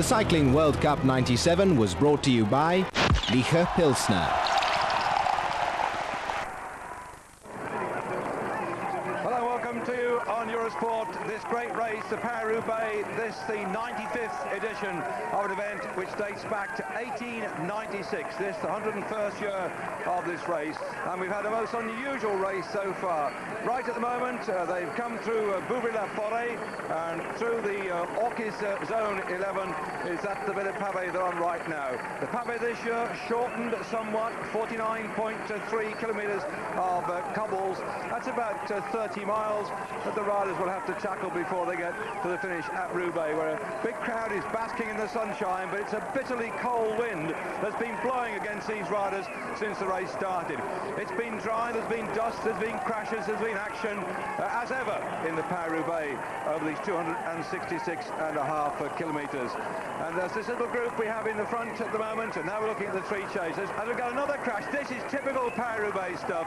Cycling World Cup 97 was brought to you by Licher Pilsner. Hello, welcome to you on Eurosport. This great race, the Paris-Roubaix, this the 95th edition of an event which dates back to 1896. This the 101st year of this race, and we've had a most unusual race so far. Right at the moment, they've come through Bouvry-la-Forêt and through the Orchis Zone 11 is at the bit of pavé they're on right now. The pavé this year shortened somewhat, 49.3 kilometres of cobbles. That's about 30 miles that the riders will have to tackle before they get to the finish at Roubaix, where a big crowd is basking in the sunshine, but it's a bitterly cold wind that's been blowing against these riders since the race started. It's been dry, there's been dust, there's been crashes, there's been action, as ever in the Paris-Roubaix over these 266.5 kilometres. And there's this little group we have in the front at the moment, and now we're looking at the three chasers. And we've got another crash. This is typical Paris-Roubaix stuff.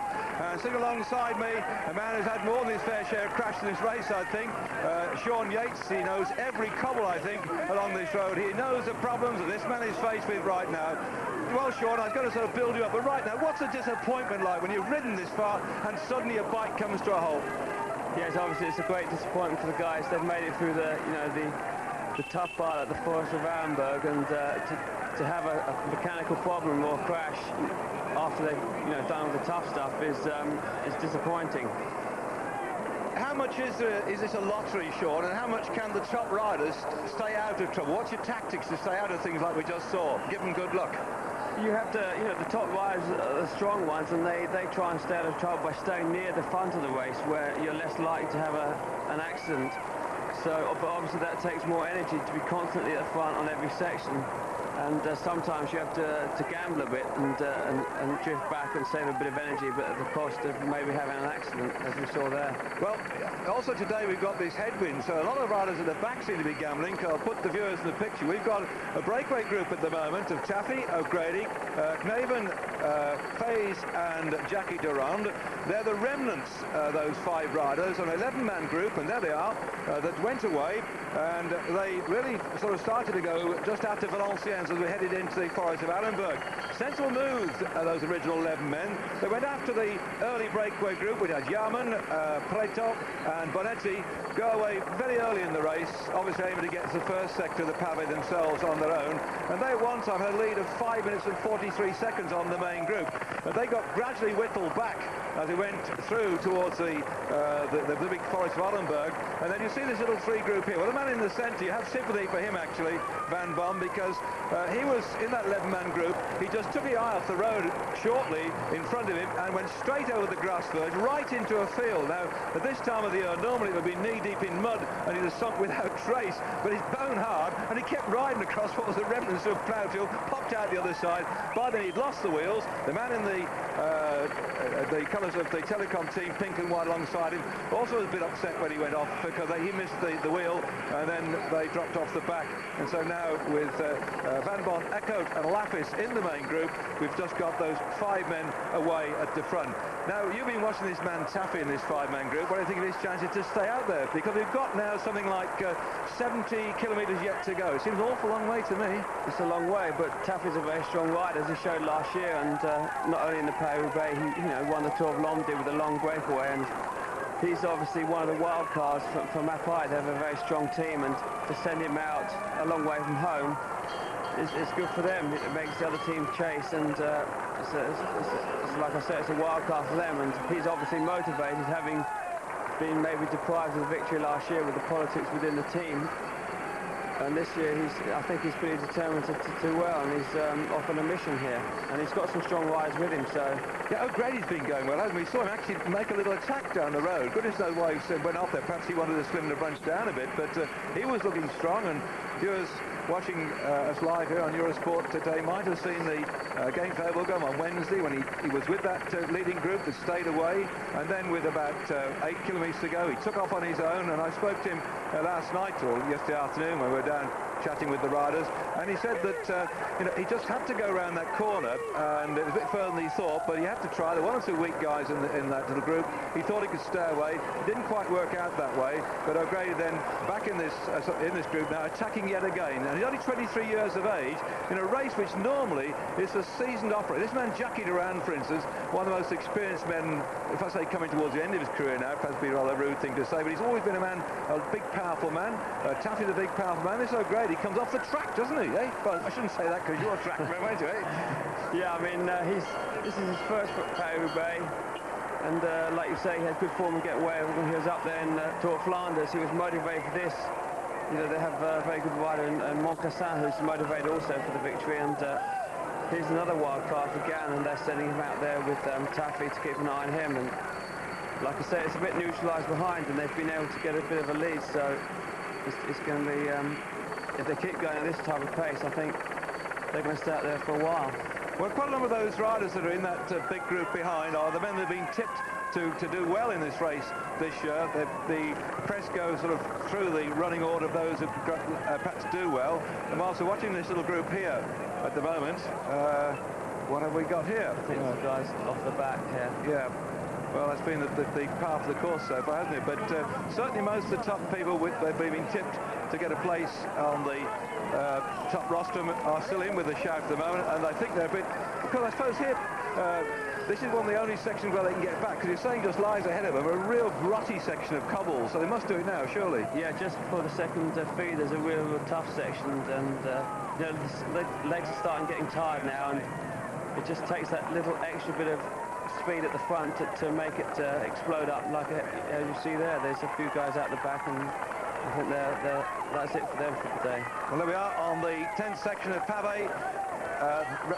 Sitting alongside me, a man who's had more than his fair share of crashes in this race, I think. Sean Yates, he knows every cobble, I think, along this road. He knows the problems that this man is faced with right now. Well, Sean, I've got to sort of build you up, but right now, what's the disappointment like when you've ridden this far and suddenly a bike comes to a halt? Yes, obviously it's a great disappointment for the guys. They've made it through the tough part at the Forest of Arenberg, and to have a mechanical problem or crash after they've done all the tough stuff is disappointing. How much is this a lottery, Sean, and how much can the top riders stay out of trouble? What's your tactics to stay out of things like we just saw? Give them good luck. You have to, the top riders are the strong ones, and they try and stay out of trouble by staying near the front of the race, where you're less likely to have an accident. So, but obviously that takes more energy to be constantly at the front on every section. And sometimes you have to gamble a bit and drift back and save a bit of energy, but at the cost of maybe having an accident, as we saw there. Well, also today we've got this headwind, so a lot of riders at the back seem to be gambling. I'll put the viewers in the picture. We've got a breakaway group at the moment of Taffy, O'Grady, Knaven, Faze and Jackie Durand. They're the remnants, those 5 riders, an 11-man group, and there they are, that went away, and they really sort of started to go just after Valenciennes as we headed into the Forest of Arenberg. Sensible moves, those original 11 men. They went after the early breakaway group. We had Yaman, Preto and Bonetti go away very early in the race, obviously aiming to get to the first sector of the pavé themselves on their own. And they at one time had a lead of 5 minutes and 43 seconds on the main group. But they got gradually whittled back as they went through towards the big Forest of Arenberg. And then you see this little 3 group here. Well, the man in the centre, you have sympathy for him actually, Van Boom, because he was in that 11-man group. He just took the eye off the road shortly in front of him and went straight over the grass verge right into a field. Now, at this time of the year, normally it would be knee-deep in mud and he'd have sunk without trace, but he's bone hard and he kept riding across what was the remnants of plough field, popped out the other side. By then he'd lost the wheels. The man in the colours of the telecom team, pink and white, alongside him, also was a bit upset when he went off because he missed the wheel and then they dropped off the back. And so now with Van Boom, Eckhout and Lapis in the main group, we've just got those 5 men away at the front. Now, you've been watching this man Taffy in this 5-man group. What do you think of his chances to stay out there? Because we've got now something like 70 kilometres yet to go. It seems an awful long way to me. It's a long way, but Taffy's a very strong rider, as he showed last year, and not only in the Paris-Roubaix, he won the Tour of Lombardy with a long breakaway, and he's obviously one of the wild cards from Mapai. They have a very strong team, and to send him out a long way from home it's good for them. It makes the other team chase, and it's like I said, it's a wild card for them, and he's obviously motivated, having been maybe deprived of the victory last year with the politics within the team. And this year, I think he's pretty determined to do well, and he's off on a mission here. And he's got some strong riders with him, so... Yeah, O'Grady's been going well, hasn't he? We saw him actually make a little attack down the road. Goodness knows why he went off there. Perhaps he wanted to slim the bunch down a bit, but he was looking strong, and viewers watching us live here on Eurosport today might have seen the game for Vogels on Wednesday when he was with that leading group that stayed away, and then with about 8 kilometres to go, he took off on his own. And I spoke to him last night or yesterday afternoon when we were down chatting with the riders, and he said that you know, he just had to go around that corner, and it was a bit further than he thought, but he had to try. There were one or two weak guys in that little group. He thought he could stay away. It didn't quite work out that way, but O'Grady then back in this group now, attacking yet again, and he's only 23 years of age in a race which normally is a seasoned operator. This man jockeyed around, for instance, one of the most experienced men, if I say coming towards the end of his career now, perhaps be a rather rude thing to say, but he's always been a big, powerful man. Taffy's a big, powerful man. This O'Grady comes off the track, doesn't he? Eh? Well, I shouldn't say that because you're a track man, aren't you, eh? Yeah, I mean, this is his first Paris-Roubaix, and like you say, he had good form and get away when he was up there in Tour of Flanders. He was motivated for this. You know, they have a very good rider in Moncassin, who's motivated also for the victory, and here's another wild card for Gann, and they're sending him out there with Taffy to keep an eye on him. And like I say, it's a bit neutralised behind, and they've been able to get a bit of a lead, so it's going to be, if they keep going at this type of pace, I think they're going to stay out there for a while. Well, quite a number of those riders that are in that big group behind are the men that have been tipped to do well in this race this year. The press goes sort of through the running order of those who perhaps do well. And whilst we're watching this little group here at the moment, what have we got here? I think the guys off the back here. Yeah. Well, that's been the path of the course so far, hasn't it? But certainly most of the top people they've been tipped to get a place on the top rostrum are still in with a shout at the moment, and I think they're a bit, because I suppose here this is one of the only sections where they can get back, because you're saying just lies ahead of them, a real grotty section of cobbles, so they must do it now, surely. Yeah, just before the second feed, there's a real tough section, and you know, the legs are starting getting tired now, and it just takes that little extra bit of speed at the front to make it explode up, like as you see there. There's a few guys out the back, and I think that's it for them for the day. Well, there we are on the 10th section of Pavé.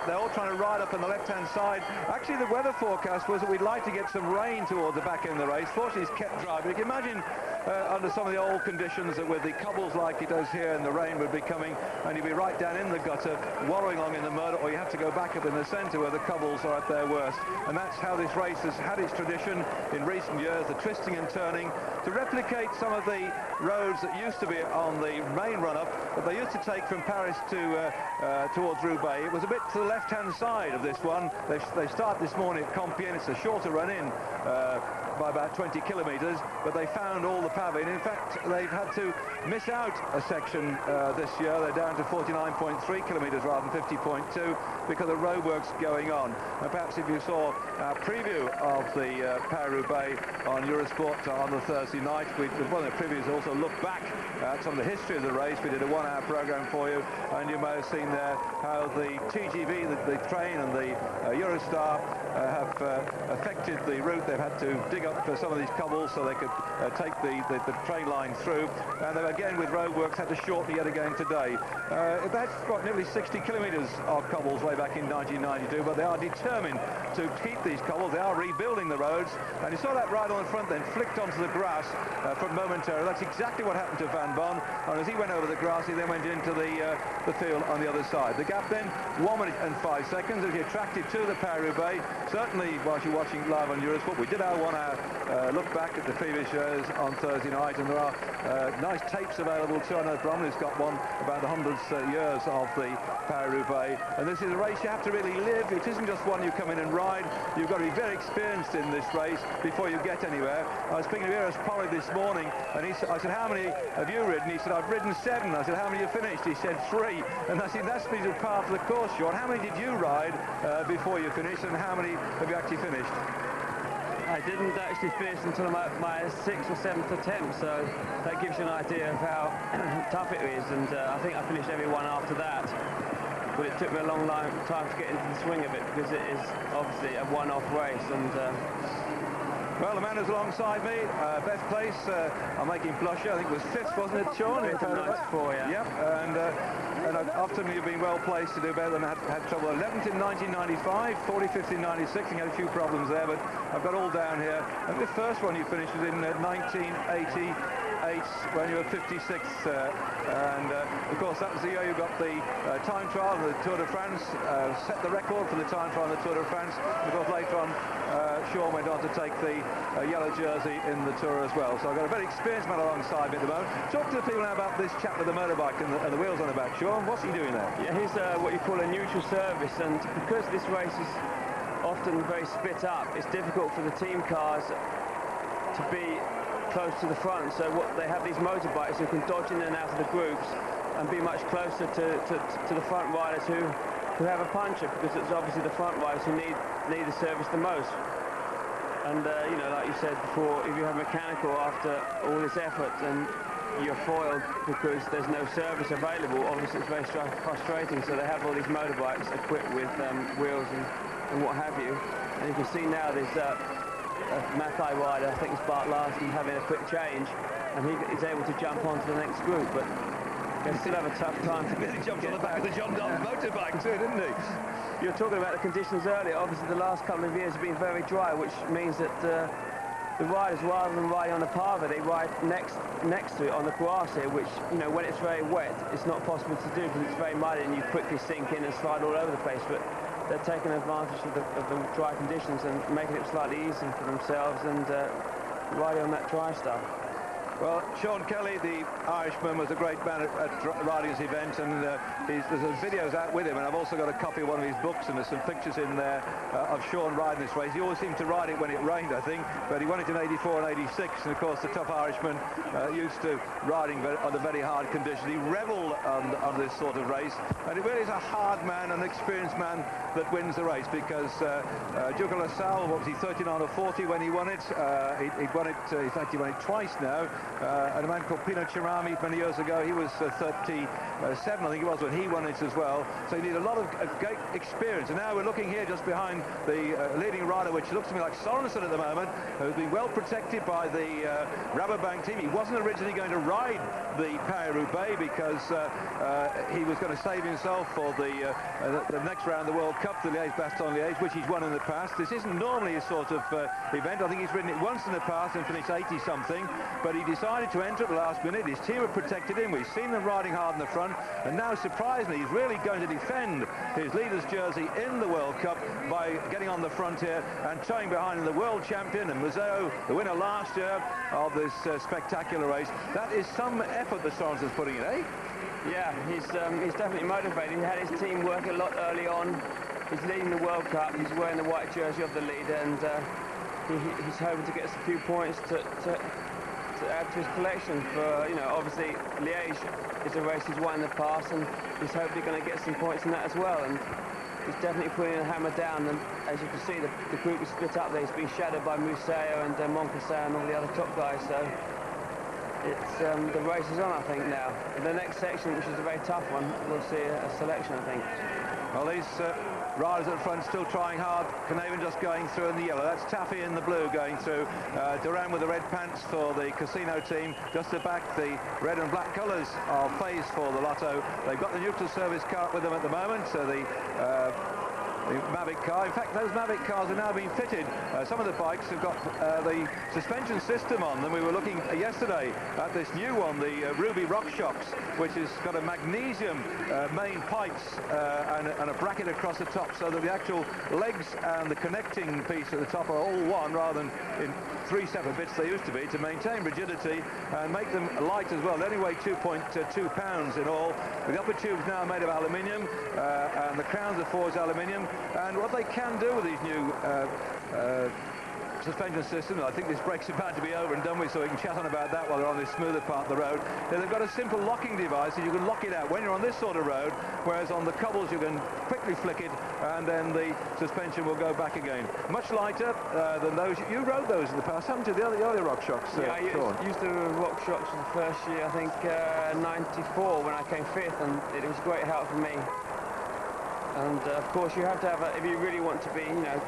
They're all trying to ride up on the left-hand side. Actually, the weather forecast was that we'd like to get some rain towards the back end of the race. Fortunately, it's kept dry. But you can imagine under some of the old conditions that with the cobbles like it does here, and the rain would be coming, and you'd be right down in the gutter, wallowing along in the mud, or you have to go back up in the centre where the cobbles are at their worst. And that's how this race has had its tradition in recent years, the twisting and turning, to replicate some of the roads that used to be on the main run-up that they used to take from Paris to towards Roubaix. It was a bit to the left-hand side of this one. They start this morning at Compiègne. It's a shorter run-in by about 20 kilometres, but they found all the pavé. And in fact, they've had to miss out a section this year. They're down to 49.3 kilometres rather than 50.2 because of roadworks going on. And perhaps if you saw our preview of the Paris-Roubaix on Eurosport on the Thursday night, one of the previews also looked back at some of the history of the race. We did a one-hour programme for you, and you may have seen there how the TGV, the train, and the Eurostar have affected the route. They've had to dig up some of these cobbles so they could take the train line through, and they've again with roadworks had to shorten yet again today. That's got nearly 60 kilometres of cobbles way back in 1992, but they are determined to keep these cobbles. They are rebuilding the roads, and you saw that right on the front then flicked onto the grass from momentarily. That's exactly what happened to Van Bon, and as he went over the grass he then went into the field on the other side. The gap then 1 minute and 5 seconds. If you're attracted to the Paris-Roubaix, certainly whilst you're watching live on Eurosport, we did our 1 hour look back at the previous shows on Thursday night, and there are nice tapes available too. I know Bromley's got one about the 100th years of the Paris-Roubaix, and this is a race you have to really live. It isn't just one you come in and ride. You've got to be very experienced in this race before you get anywhere. I was speaking to Eros Polly this morning, and I said, how many have you ridden? He said, I've ridden 7. I said, how many have finished? He said 3. And I said, that's the part of the course, Sean. How many did you ride before you finished, and how many have you actually finished? I didn't actually finish until my 6th or 7th attempt, so that gives you an idea of how tough it is, and I think I finished every one after that. But it took me a long time to get into the swing of it, because it is obviously a one-off race. And well, the man who's alongside me, best place, I'm making blush. I think it was 5th, wasn't it, Sean? 5th and 94, yeah. Yep, and often you've been well placed to do better than had trouble. 11th in 1995, 45th in 96, and had a few problems there, but I've got all down here. And the first one you finished was in 1988. 58 when you were 56th. Of course, that was the year you got the time trial of the Tour de France, set the record for the time trial of the Tour de France. Of course, later on, Sean went on to take the yellow jersey in the Tour as well. So I've got a very experienced man alongside me at the moment. Talk to the people now about this chap with the motorbike and the wheels on the back. Sean, what's he doing there? Yeah, he's what you call a neutral service, and because this race is often very split up, it's difficult for the team cars to be close to the front. So what they have these motorbikes who can dodge in and out of the groups and be much closer to the front riders who have a puncher, because it's obviously the front riders who need the service the most. And you know, like you said before, if you have mechanical after all this effort and you're foiled because there's no service available, obviously it's very frustrating. So they have all these motorbikes equipped with wheels and what have you. And you can see now there's a Mackay rider, I think it's Bart Larsen, having a quick change, and he's able to jump onto the next group, but they still have a tough time to get. He jumped on the back of the John Donne motorbike too, didn't he? You were talking about the conditions earlier. Obviously the last couple of years have been very dry, which means that the riders, rather than riding on the pava, they ride next to it on the grass here, which, you know, when it's very wet, it's not possible to do because it's very muddy and you quickly sink in and slide all over the place. But they're taking advantage of the dry conditions and making it slightly easier for themselves and riding on that dry stuff. Well, Sean Kelly, the Irishman, was a great man at riding this event, and there's videos out with him, and I've also got a copy of one of his books, and there's some pictures in there of Sean riding this race. He always seemed to ride it when it rained, I think, but he won it in 84 and 86, and of course the tough Irishman used to riding under very hard conditions. He revelled on this sort of race, and it really is a hard man, an experienced man that wins the race, because Duke of LaSalle, what was he, 39 or 40 when he won it? He'd won it, in fact he won it twice now. And a man called Pino Cerami many years ago, he was 37, I think it was, when he won it as well. So you need a lot of great experience. And now we're looking here just behind the leading rider, which looks to me like Sörensen at the moment, who's been well protected by the Rabobank team. He wasn't originally going to ride the Paris-Roubaix because he was going to save himself for the next round of the World Cup, the Liège-Bastogne-Liège, which he's won in the past. This isn't normally a sort of event. I think he's ridden it once in the past and finished 80-something, but he decided to enter at the last minute. His team have protected him. We've seen them riding hard in the front, and now, surprisingly, he's really going to defend his leader's jersey in the World Cup by getting on the front here and towing behind the world champion and Museeuw, the winner last year of this spectacular race. That is some effort that Sörensen's putting in, eh? Yeah, he's definitely motivated. He had his team work a lot early on. He's leading the World Cup. He's wearing the white jersey of the leader, and he's hoping to get us a few points to add to his collection. For, you know, obviously Liège is a race he's won in the past, and he's hopefully going to get some points in that as well. And he's definitely putting a hammer down. And as you can see, the group is split up there. He's been shadowed by Musseuw and Moncassin and all the other top guys. So it's the race is on, I think, now. In the next section, which is a very tough one, we'll see a selection, I think. Well, these riders at the front still trying hard. Knaven just going through in the yellow. That's Taffy in the blue going through. Duran with the red pants for the Casino team. Just at the back, the red and black colours of phase for the Lotto. They've got the neutral service car with them at the moment, so the Mavic car. In fact, those Mavic cars are now being fitted. Some of the bikes have got the suspension system on them. We were looking yesterday at this new one, the Ruby RockShox, which has got a magnesium main pipes and a bracket across the top, so that the actual legs and the connecting piece at the top are all one, rather than in 3 separate bits they used to be, to maintain rigidity and make them light as well. They only weigh 2.2 pounds in all. The upper tube's now made of aluminium, and the crowns are forged aluminium. And what they can do with these new suspension systems, I think this break's about to be over and done with, so we can chat on about that while they're on this smoother part of the road. They've got a simple locking device, and you can lock it out when you're on this sort of road, whereas on the cobbles you can quickly flick it, and then the suspension will go back again. Much lighter than those. You rode those in the past, haven't you? The early RockShox. Yeah, I used the RockShox for the first year, I think 94, when I came 5th, and it was a great help for me. And of course you have to have if you really want to be, you know,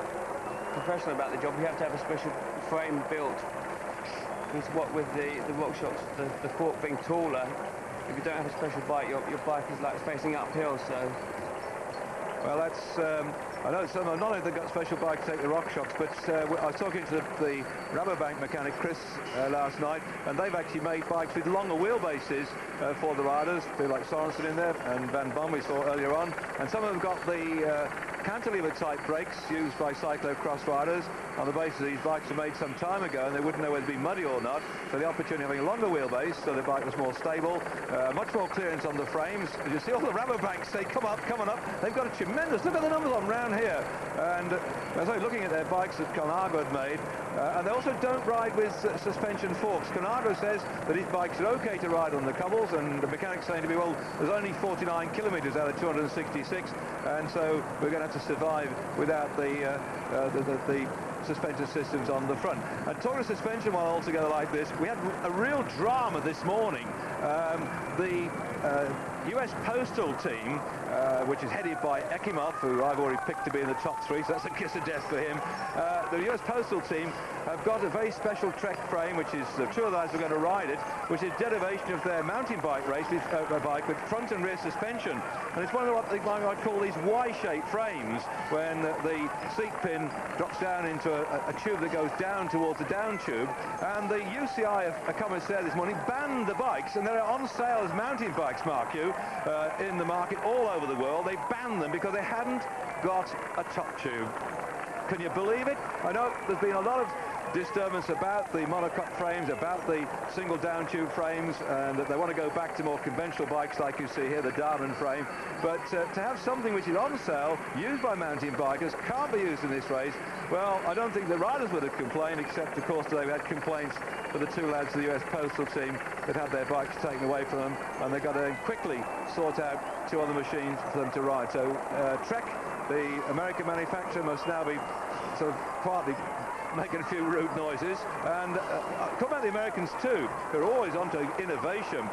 professional about the job, you have to have a special frame built. Because what with the RockShox, the fork being taller, if you don't have a special bike, your bike is like facing uphill. So Well, that's, I know some, not only they've got special bikes to take the rock shocks, but I was talking to the rubber bank mechanic, Chris, last night, and they've actually made bikes with longer wheelbases for the riders, a bit like Sörensen in there, and Van Boom we saw earlier on, and some of them got the cantilever-type brakes used by cyclo-cross riders on the basis these bikes were made some time ago, and they wouldn't know whether to be muddy or not, so the opportunity of having a longer wheelbase, so the bike was more stable, much more clearance on the frames. As you see all the rubber banks say, come on up, they've got a tremendous, look at the numbers on round here, and as I was looking at their bikes that Conagro had made, and they also don't ride with suspension forks. Conagro says that his bikes are okay to ride on the cobbles, and the mechanic's saying to me, well, there's only 49 kilometres out of 266, and so we're going to have to survive without the suspension systems on the front. And talking of suspension while all together like this, we had a real drama this morning. The US Postal team, which is headed by Ekimov, who I've already picked to be in the top three, so that's a kiss of death for him. The US Postal team have got a very special Trek frame, which is two of those are going to ride it, which is derivation of their mountain bike race, bike with front and rear suspension. And it's one of what they might call these Y-shaped frames, when the seat pin drops down into a tube that goes down towards the down tube. And the UCI, a commissaire this morning, banned the bikes, and they're on sale as mountain bikes, Marc, in the market all over the world. They banned them because they hadn't got a top tube. Can you believe it? I know there's been a lot of disturbance about the monocoque frames, about the single down tube frames, and that they want to go back to more conventional bikes like you see here, the diamond frame. But to have something which is on sale, used by mountain bikers, can't be used in this race, well, I don't think the riders would have complained, except of course today we had complaints for the two lads of the US Postal team that had their bikes taken away from them, and they've got to quickly sort out two other machines for them to ride. So Trek, the American manufacturer, must now be sort of quietly making a few rude noises. And come about the Americans too, who are always onto innovation.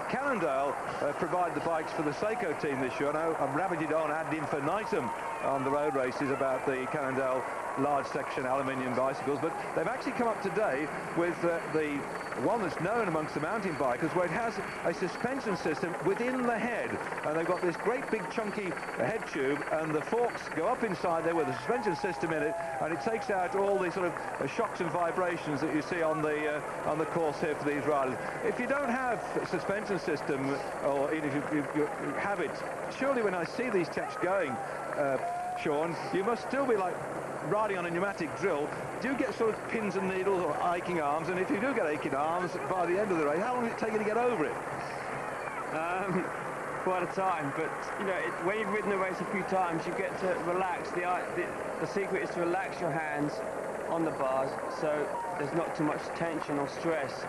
Cannondale provide the bikes for the Seiko team this year. Now I'm rabbited on ad infinitum on the road races about the Cannondale large section aluminium bicycles, but they've actually come up today with the one that's known amongst the mountain bikers, where it has a suspension system within the head, and they've got this great big chunky head tube, and the forks go up inside there with a suspension system in it, and it takes out all the sort of shocks and vibrations that you see on the course here for these riders. If you don't have a suspension system, or even if you have it, surely when I see these chaps going, Sean, you must still be like riding on a pneumatic drill. Do you get sort of pins and needles or aching arms? And if you do get aching arms by the end of the race, how long does it take you to get over it? Quite a time, but you know, when you've ridden the race a few times, you get to relax. The secret is to relax your hands on the bars, so there's not too much tension or stress.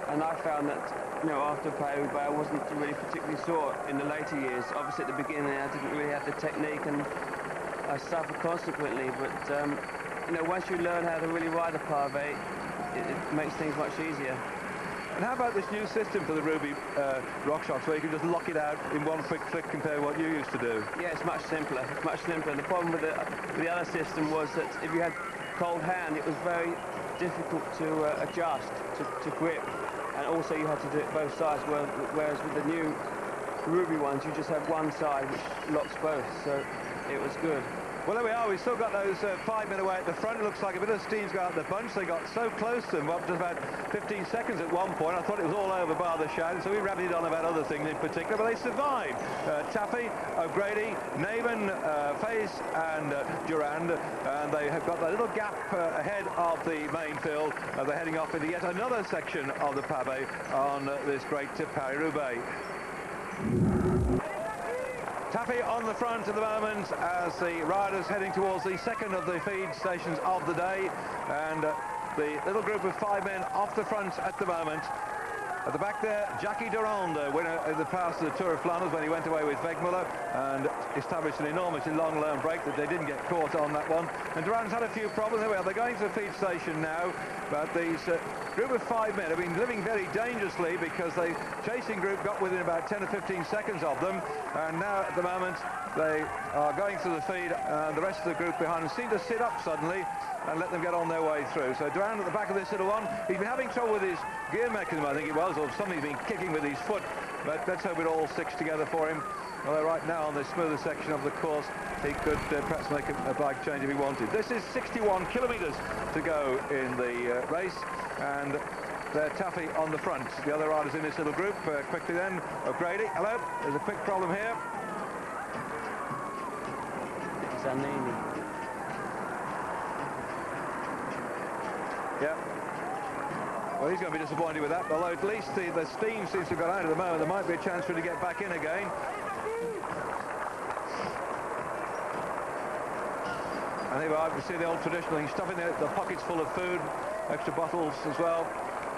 And I found that, you know, after Paris-Roubaix, I wasn't really particularly sore in the later years. Obviously, at the beginning, I didn't really have the technique, and I suffered consequently. But you know, once you learn how to really ride a pavé, it makes things much easier. And how about this new system for the Roubaix rock shocks, where you can just lock it out in one quick flick compared to what you used to do? Yeah, it's much simpler. It's much simpler. The problem with the other system was that if you had cold hand, it was very difficult to adjust to grip, and also you had to do it both sides. Whereas with the new Roubaix ones, you just have one side which locks both, so it was good. Well, there we are. We've still got those 5 men away at the front. It looks like a bit of steam's got out the bunch. They got so close to them, up to about 15 seconds at one point. I thought it was all over bar the shout, so we rabbited on about other things in particular, but they survived. Taffy, O'Grady, Navin, Faze and Durand, and they have got that little gap ahead of the main field. They're heading off into yet another section of the pavé on this great Paris-Roubaix. Taffy on the front at the moment as the riders heading towards the second of the feed stations of the day, and the little group of 5 men off the front at the moment. At the back there, Jackie Durand, winner of the past of the Tour of Flanders when he went away with Wegmuller and established an enormously long lone break that they didn't get caught on that one. And Durand's had a few problems. There we are. They're going to the feed station now, but these group of 5 men have been living very dangerously because the chasing group got within about 10 or 15 seconds of them, and now at the moment they are going through the feed, and the rest of the group behind them seem to sit up suddenly and let them get on their way through. So Durand at the back of this little one, he's been having trouble with his gear mechanism, I think it was, or something he's been kicking with his foot, but let's hope it all sticks together for him. although right now on the smoother section of the course he could perhaps make a bike change if he wanted. This is 61 kilometres to go in the race, and they're Taffy on the front. The other riders in this little group, quickly then, O'Grady, hello, there's a quick problem here. Zanini. Yeah. Well, he's going to be disappointed with that, although at least the steam seems to have gone out at the moment. There might be a chance for him to get back in again. And here we see the old traditional thing, stuffing the pockets full of food, extra bottles as well.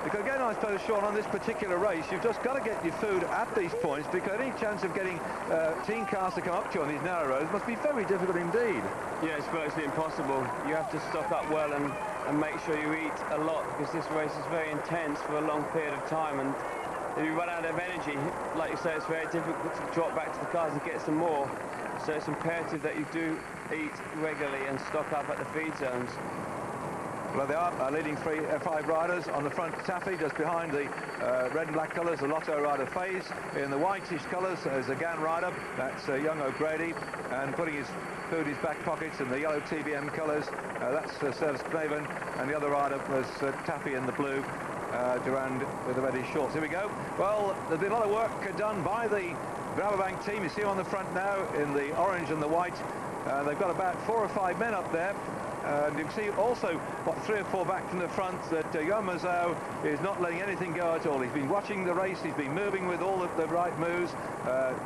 Because again, I suppose, Sean, on this particular race, you've just got to get your food at these points, because any chance of getting team cars to come up to you on these narrow roads must be very difficult indeed. Yeah, it's virtually impossible. You have to stock up well and make sure you eat a lot, because this race is very intense for a long period of time, and if you run out of energy, like you say, it's very difficult to drop back to the cars and get some more. So it's imperative that you do eat regularly and stock up at the feed zones. Well, they are leading 5 riders. On the front, Taffy, just behind the red and black colours, the Lotto rider Faze. In the whitish colours, there's a GAN rider, that's young O'Grady, and putting his food in his back pockets in the yellow TBM colours, that's Sörensen Knaven, and the other rider was Taffy in the blue, Durand with the reddish shorts. Here we go. Well, there's been a lot of work done by the Rabobank team. You see them on the front now in the orange and the white. They've got about 4 or 5 men up there. And you can see also, what, 3 or 4 back from the front, that Johan Musseuw is not letting anything go at all. He's been watching the race, he's been moving with all the right moves.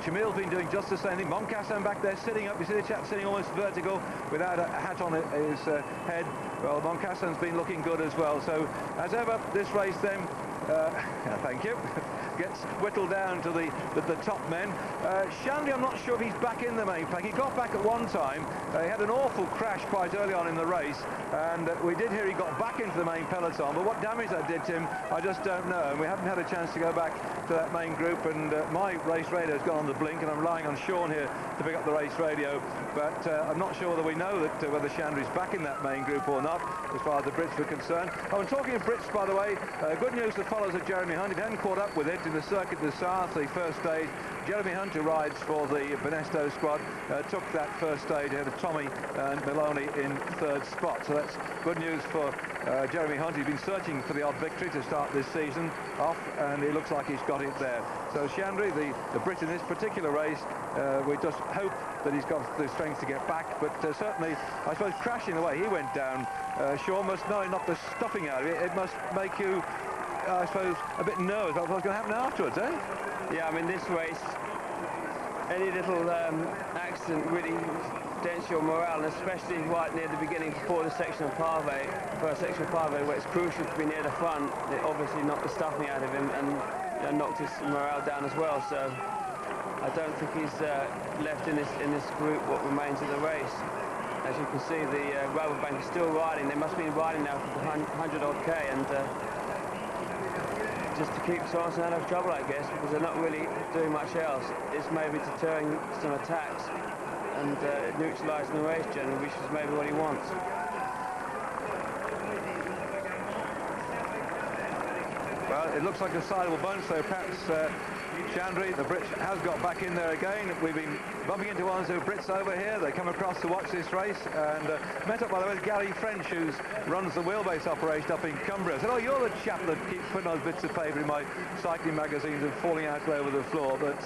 Tchmil's been doing just the same thing. Moncassin back there sitting up, you see the chap sitting almost vertical without a hat on his head. Well, Moncassin's been looking good as well. So, as ever, this race then, thank you, gets whittled down to the top men. Shandy, I'm not sure if he's back in the main pack. He got back at one time. He had an awful crash quite early on in the race, and we did hear he got back into the main peloton, but what damage that did to him, I just don't know. And we haven't had a chance to go back to that main group, and my race radio's gone on the blink, and I'm relying on Sean here to pick up the race radio, but I'm not sure whether we know that whether Shandy's back in that main group or not, as far as the Brits were concerned. Oh, and talking of Brits, by the way, good news that follows at Jeremy Hunt. If you hadn't caught up with it, in the Circuit du Sarthe, the first stage, Jeremy Hunt, who rides for the Benesto squad, took that first stage ahead of Tommy and Maloney in 3rd spot. So that's good news for Jeremy Hunt. He's been searching for the odd victory to start this season off, and it looks like he's got it there. So Shandry, the Brit in this particular race, we just hope that he's got the strength to get back, but certainly, I suppose, crashing the way he went down, Sean, must know not the stuffing out of it, it must make you, I suppose, a bit nervous about what's going to happen afterwards, eh? Yeah, I mean, this race, any little accident really dents your morale, and especially right near the beginning, before the section of Pavé, first section of Pavé, where it's crucial to be near the front. It obviously knocked the stuffing out of him and knocked his morale down as well. So I don't think he's left in this group what remains of the race. As you can see, the Rabobank is still riding. They must be riding now for the 100 odd K, and just to keep Sörensen out of trouble, I guess, because they're not really doing much else. It's maybe deterring some attacks and neutralising the race generally, which is maybe what he wants. Well, it looks like a sizable bunch, so perhaps Shandry, the Brit, has got back in there again. We've been bumping into one or two Brits over here. They come across to watch this race, and met up, by the way, with Gary French, who runs the wheelbase operation up in Cumbria. I said, oh, you're the chap that keeps putting those bits of paper in my cycling magazines and falling out all over the floor. But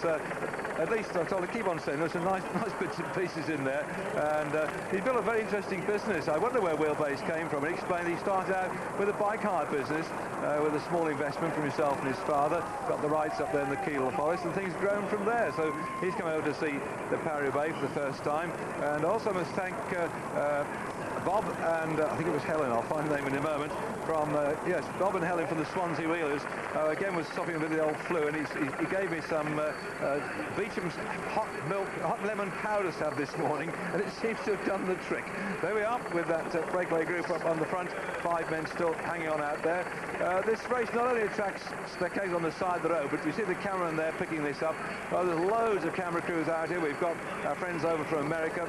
at least I told him, keep on saying, there's some nice bits and pieces in there. And he's built a very interesting business. I wonder where wheelbase came from. He explained he started out with a bike hire business with a small investment from himself and his father. Got the rights up there in the Kiel Forest, and things grown from there. So he's come over to see the Paris-Roubaix for the first time. And also must thank Bob and I think it was Helen, I'll find the name in a moment, from, yes, Bob and Helen from the Swansea Wheelers, again was suffering a bit of the old flu, and he gave me some Beecham's hot lemon powder to have this morning, and it seems to have done the trick. There we are with that breakaway group up on the front, 5 men still hanging on out there. This race not only attracts spectators on the side of the road, but you see the cameraman there picking this up. Well, there's loads of camera crews out here. We've got our friends over from America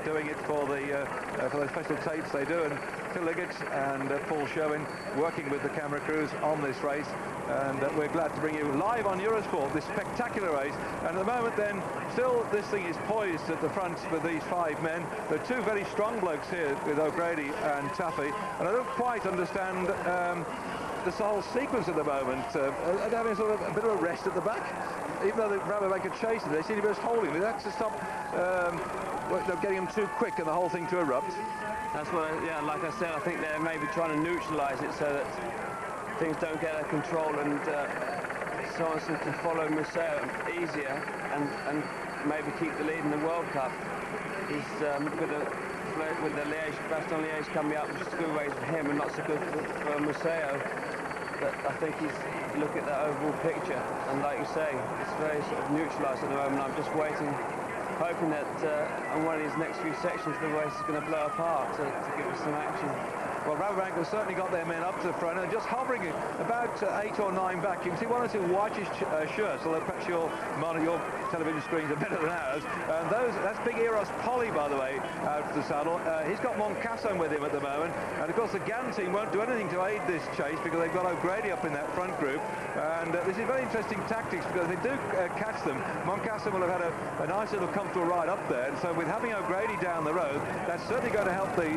doing it for the special tapes they do, and Phil Liggett and Paul Sherwin working with the camera crews on this race, and we're glad to bring you live on Eurosport this spectacular race. And at the moment then, still this thing is poised at the front with these 5 men. There are 2 very strong blokes here with O'Grady and Taffy, and I don't quite understand this whole sequence at the moment. They're having sort of a bit of a rest at the back, even though the Rabobank are chasing. They seem to be just holding. They have to stop getting them too quick and the whole thing to erupt. That's what, yeah, like I said, I think they're maybe trying to neutralise it so that things don't get out of control, and Sörensen can follow Musseuw easier and maybe keep the lead in the World Cup. He's with the Liège, Bastogne Liège coming up, which is a good race for him and not so good for Musseuw. But I think he's looking at the overall picture, and like you say, it's very sort of neutralised at the moment. I'm just waiting, hoping that on one of these next few sections the race is going to blow apart to give us some action. Well, Rabobank have certainly got their men up to the front and just hovering about 8 or 9 back. You can see 1 or 2 whitish shirts, although perhaps your television screens are better than ours. And that's big Eros Polly, by the way, out of the saddle. He's got Moncassin with him at the moment. And of course the GAN team won't do anything to aid this chase because they've got O'Grady up in that front group. And this is very interesting tactics, because if they do catch them, Moncassin will have had a nice little comfortable ride up there. And so with having O'Grady down the road, that's certainly going to help the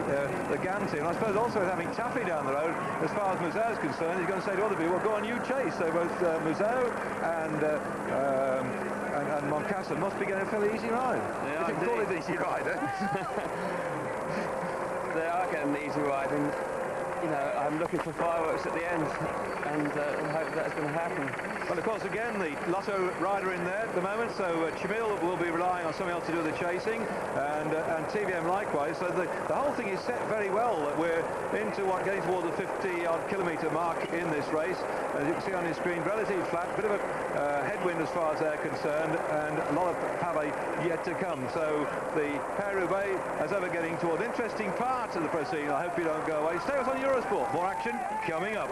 GAN team. And I suppose also with having Taffy down the road, as far as Musseuw is concerned, he's going to say to other people, well, go on, you chase. So both Musseuw and Moncassin must be getting a fairly easy ride. They are call it easy ride, eh? They are getting an easy ride, and you know, I'm looking for fireworks at the end, and I hope that's going to happen. Well, of course, again, the Lotto rider in there at the moment, so Tchmil will be relying on something else to do the chasing, and TVM likewise. So the whole thing is set very well. We're into getting toward the 50-odd kilometre mark in this race. As you can see on your screen, relatively flat, bit of a headwind as far as they're concerned, and a lot of pave yet to come. So the Paris-Roubaix, as ever, getting toward an interesting part of the proceeding. I hope you don't go away. Stay with us on Eurosport. More action coming up.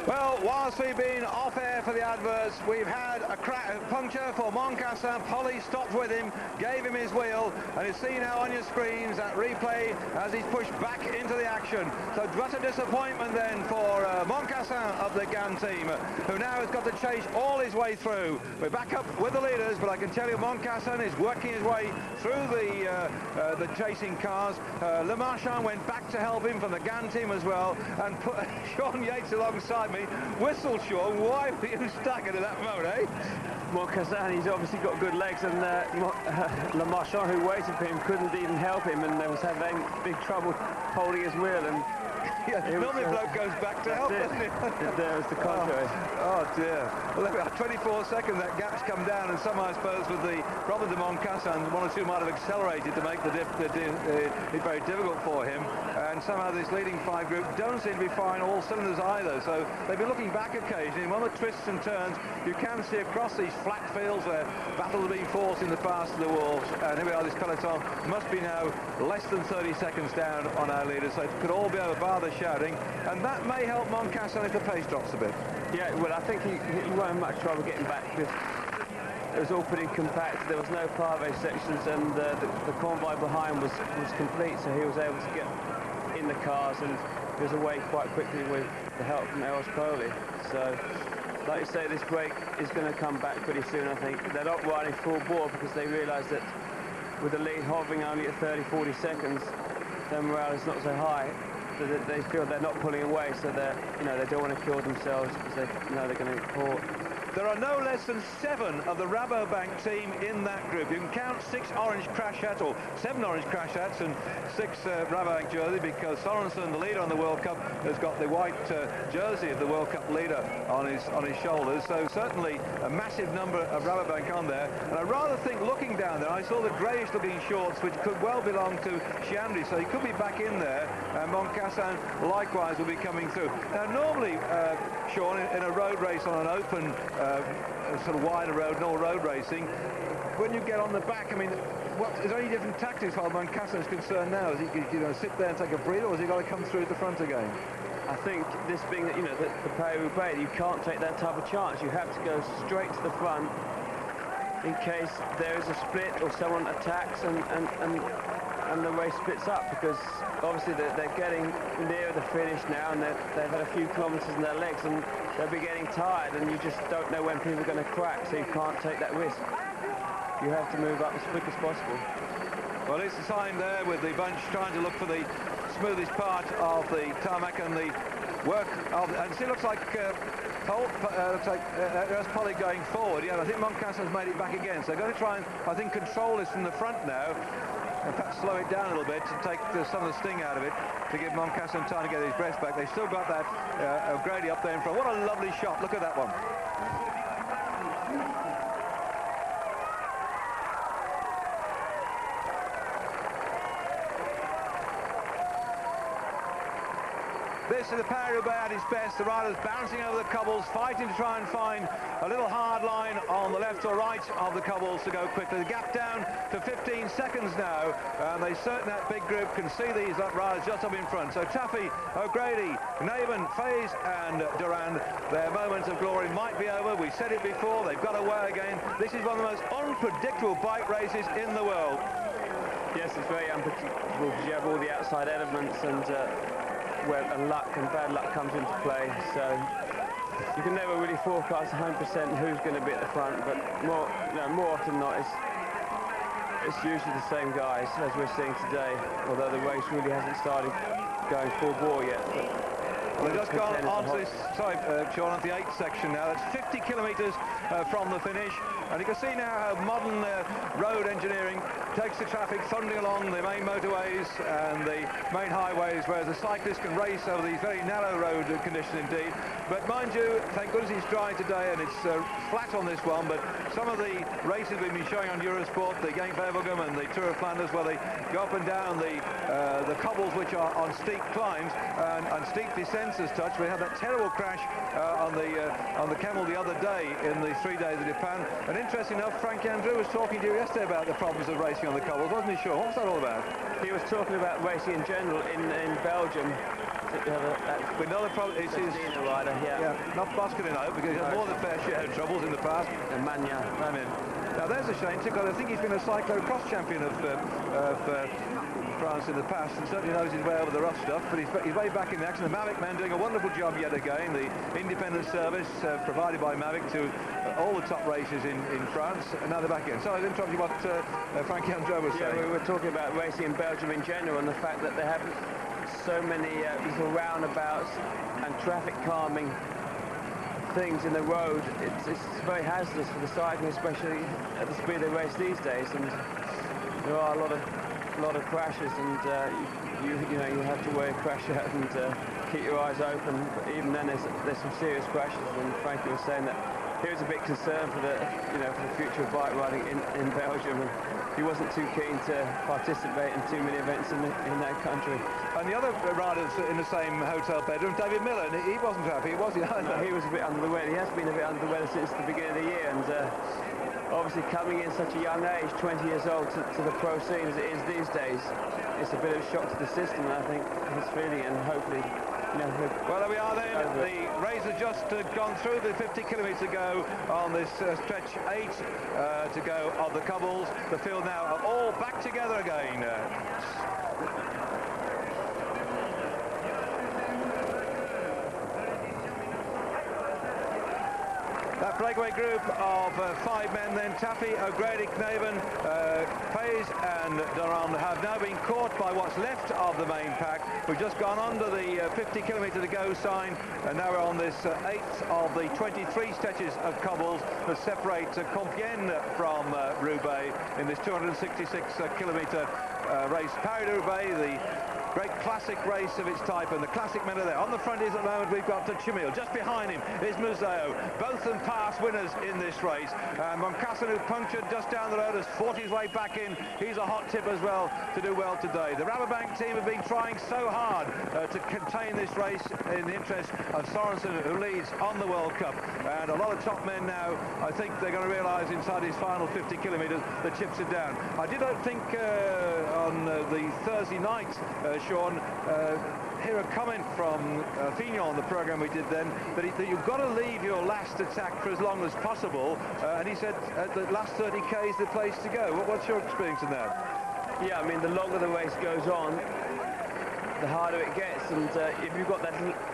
Well, whilst we've been off air for the adverts, we've had a puncture for Moncassin. Polly stopped with him, gave him his wheel, and you see now on your screens that replay as he's pushed back into the action. So what a disappointment then for Moncassin of the GAN team, who now has got to chase all his way through. We're back up with the leaders, but I can tell you Moncassin is working his way through the chasing cars. Le Marchand went back to help him from the GAN team as well, and put Sean Yates alongside me. Whistle, Sean, why were you staggered at that moment, eh? Moncassin, he's obviously got good legs, and Le Marchand, who waited for him, couldn't even help him, and was having big trouble holding his wheel. And yeah, normally a bloke goes back to help, doesn't he? There was the contrary. Oh dear. Well, 24 seconds, that gap's come down, and somehow I suppose with the problem to Moncassin, 1 or 2 might have accelerated to make it very difficult for him. And somehow this leading 5 group don't seem to be firing all cylinders either. So they've been looking back occasionally, and on the twists and turns, you can see across these flat fields where battles are being fought in the past of the wolves. And here we are, this peloton must be now less than 30 seconds down on our leaders, so it could all be over bar the shouting, and that may help Moncassin if the pace drops a bit. Yeah, well, I think he won't have much trouble getting back, because it was all pretty compact. There was no pave sections, and the convoy behind was complete, so he was able to get in the cars, and he was away quite quickly with the help from Eros Polly. So, like you say, this break is going to come back pretty soon, I think. They're not riding full bore because they realise that with the lead hovering only at 30-40 seconds, their morale is not so high. So that they feel they're not pulling away, so they don't want to kill themselves because they know they're going to get caught. There are no less than 7 of the Rabobank team in that group. You can count 6 orange crash hats, or 7 orange crash hats and 6 Rabobank jersey, because Sörensen, the leader on the World Cup, has got the white jersey of the World Cup leader on his shoulders. So certainly a massive number of Rabobank on there. And I rather think, looking down there, I saw the greyish-looking shorts, which could well belong to Chiandri, so he could be back in there. And Moncassin likewise will be coming through. Now normally, Sean, in a road race on an open sort of wider road, no road racing, when you get on the back, I mean, is there any different tactics as far as Moncassin is concerned now? Is he going to sit there and take a breather, or has he got to come through at the front again? I think this being, the Paris-Roubaix, you can't take that type of chance. You have to go straight to the front in case there is a split or someone attacks, and and the race splits up, because obviously they're getting near the finish now, and they've had a few kilometres in their legs, and they'll be getting tired, and you just don't know when people are going to crack, so you can't take that risk. You have to move up as quick as possible. Well, it's a sign there with the bunch trying to look for the smoothest part of the tarmac and the work of, and it looks like there's Polly going forward. Yeah, I think Moncassin's made it back again, so they're going to try and, I think, control this from the front now, and perhaps slow it down a little bit to take some of the sting out of it, to give Moncassin time to get his breath back. They've still got that O'Grady up there in front. What a lovely shot, look at that one. This is the Paris-Roubaix at its best. The riders bouncing over the cobbles, fighting to try and find a little hard line on the left or right of the cobbles to go quickly. The gap down to 15 seconds now, and they certainly, that big group, can see these riders just up in front. So Taffy, O'Grady, Knaven, Faze and Durand, their moment of glory might be over. We said it before, they've got away again. This is one of the most unpredictable bike races in the world. Yes, it's very unpredictable because you have all the outside elements, and where luck and bad luck comes into play, so you can never really forecast 100% who's going to be at the front, but more often than not, it's usually the same guys as we're seeing today, although the race really hasn't started going full bore yet. They've just gone on to this, Sean, on the 8th section now. That's 50 kilometres from the finish, and you can see now how modern road engineering takes the traffic thundering along the main motorways and the main highways, whereas the cyclists can race over these very narrow road conditions indeed. But mind you, thank goodness it's dry today, and it's flat on this one, but some of the races we've been showing on Eurosport, the Gent-Wevelgem and the Tour of Flanders, where they go up and down the cobbles which are on steep climbs and steep descents as such. We had that terrible crash on the Camel the other day in the 3 days of Japan. And interesting enough, Frank Andrew was talking to you yesterday about the problems of racing on the cobbles, wasn't he, Sean? What was that all about? He was talking about racing in general in Belgium. Another problem is his rider, yeah, not Boscanin out, because he had more than fair share of troubles in the past. Alemania. Now there's a shame, because I think he's been a cyclo-cross champion of France in the past, and certainly knows his way over the rough stuff, but he's way back in the action. The Mavic men doing a wonderful job yet again, the independent service provided by Mavic to all the top races in France, and now they're back in. So I was interrupting you what Frankie Andrew was saying. We were talking about racing in Belgium in general, and the fact that they have so many little roundabouts and traffic calming things in the road. It's very hazardous for the cycling, especially at the speed they race these days, and there are a lot of crashes, and you have to wear a crash out and keep your eyes open. But even then, there's some serious crashes, and Frankie was saying that he was a bit concerned for the future of bike riding in Belgium, and he wasn't too keen to participate in too many events in that country. And the other riders in the same hotel bedroom, David Miller, and he wasn't happy, was he? No, he was a bit under the weather. He has been a bit under the weather since the beginning of the year, and obviously coming in such a young age, 20 years old, to the pro scene as it is these days, it's a bit of a shock to the system, and I think he's feeling, and hopefully, well, there we are then. The race has just gone through the 50 kilometres to go on this stretch 8 to go of the cobbles. The field now are all back together again. That breakaway group of 5 men then, Taffy, O'Grady, Knaven, Faze and Durand have now been caught by what's left of the main pack. We've just gone under the 50 kilometre to go sign, and now we're on this 8th of the 23 stretches of cobbles that separate Compiègne from Roubaix in this 266 kilometre race. Paris-Roubaix, the great classic race of its type, and the classic men are there. On the front is at the moment we've got Tchmil. Just behind him is Museeuw. Both of them past winners in this race. Moncassin, who punctured just down the road, has fought his way back in. He's a hot tip as well to do well today. The Rabobank team have been trying so hard to contain this race in the interest of Sörensen, who leads on the World Cup. And a lot of top men now, I think they're going to realise inside his final 50 kilometres the chips are down. I did think on the Thursday night, Sean, hear a comment from Fignon on the programme we did then, that you've got to leave your last attack for as long as possible, and he said the last 30k is the place to go. What's your experience in that? Yeah, I mean, the longer the race goes on, the harder it gets, and if you've got that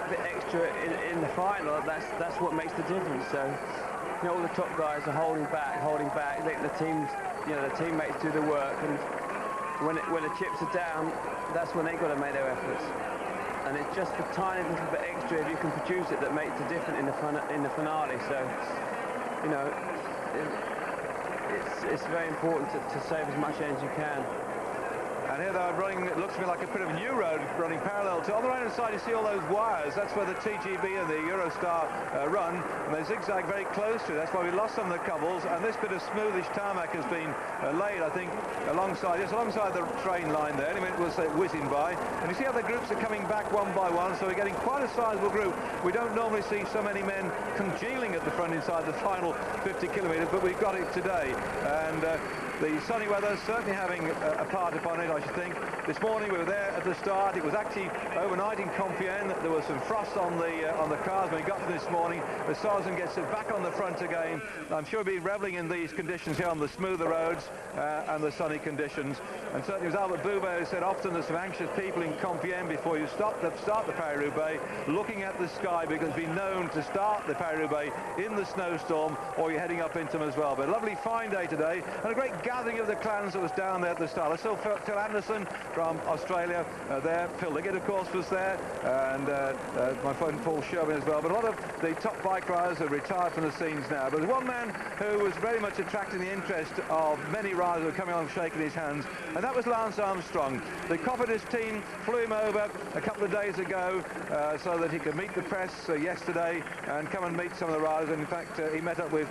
bit extra in the final, that's what makes the difference. So, you know, all the top guys are holding back, letting the teams, you know, the teammates do the work, and when the chips are down, that's when they've got to make their efforts. And it's just the tiny little bit extra, if you can produce it, that makes the difference in the finale. So, you know, it's very important to save as much energy as you can. And here they're running, it looks to me like a bit of a new road running parallel to. On the right-hand side, you see all those wires. That's where the TGB and the Eurostar run, and they zigzag very close to it. That's why we lost some of the cobbles, and this bit of smoothish tarmac has been laid, I think, alongside the train line there. Anyway, it was whizzing by. And you see how the groups are coming back one by one, so we're getting quite a sizable group. We don't normally see so many men congealing at the front inside the final 50 kilometres, but we've got it today. And the sunny weather certainly having a part upon it, I should think. This morning we were there at the start. It was actually overnight in Compiègne. There was some frost on the cars when we got to this morning. The Sörensen gets it back on the front again. I'm sure we'll be revelling in these conditions here on the smoother roads and the sunny conditions. And certainly it was Albert Boubet who said often there's some anxious people in Compiègne before you start the Paris-Roubaix looking at the sky, because it's been known to start the Paris-Roubaix in the snowstorm, or you're heading up into them as well. But a lovely fine day today, and a great gathering of the clans that was down there at the start. I saw Phil Anderson from Australia there. Phil Liggett, of course, was there, and my friend Paul Sherwin as well. But a lot of the top bike riders are retired from the scenes now. But there's one man who was very much attracting the interest of many riders who were coming along shaking his hands, and that was Lance Armstrong. The Cofidis team flew him over a couple of days ago so that he could meet the press yesterday and come and meet some of the riders. And in fact, he met up with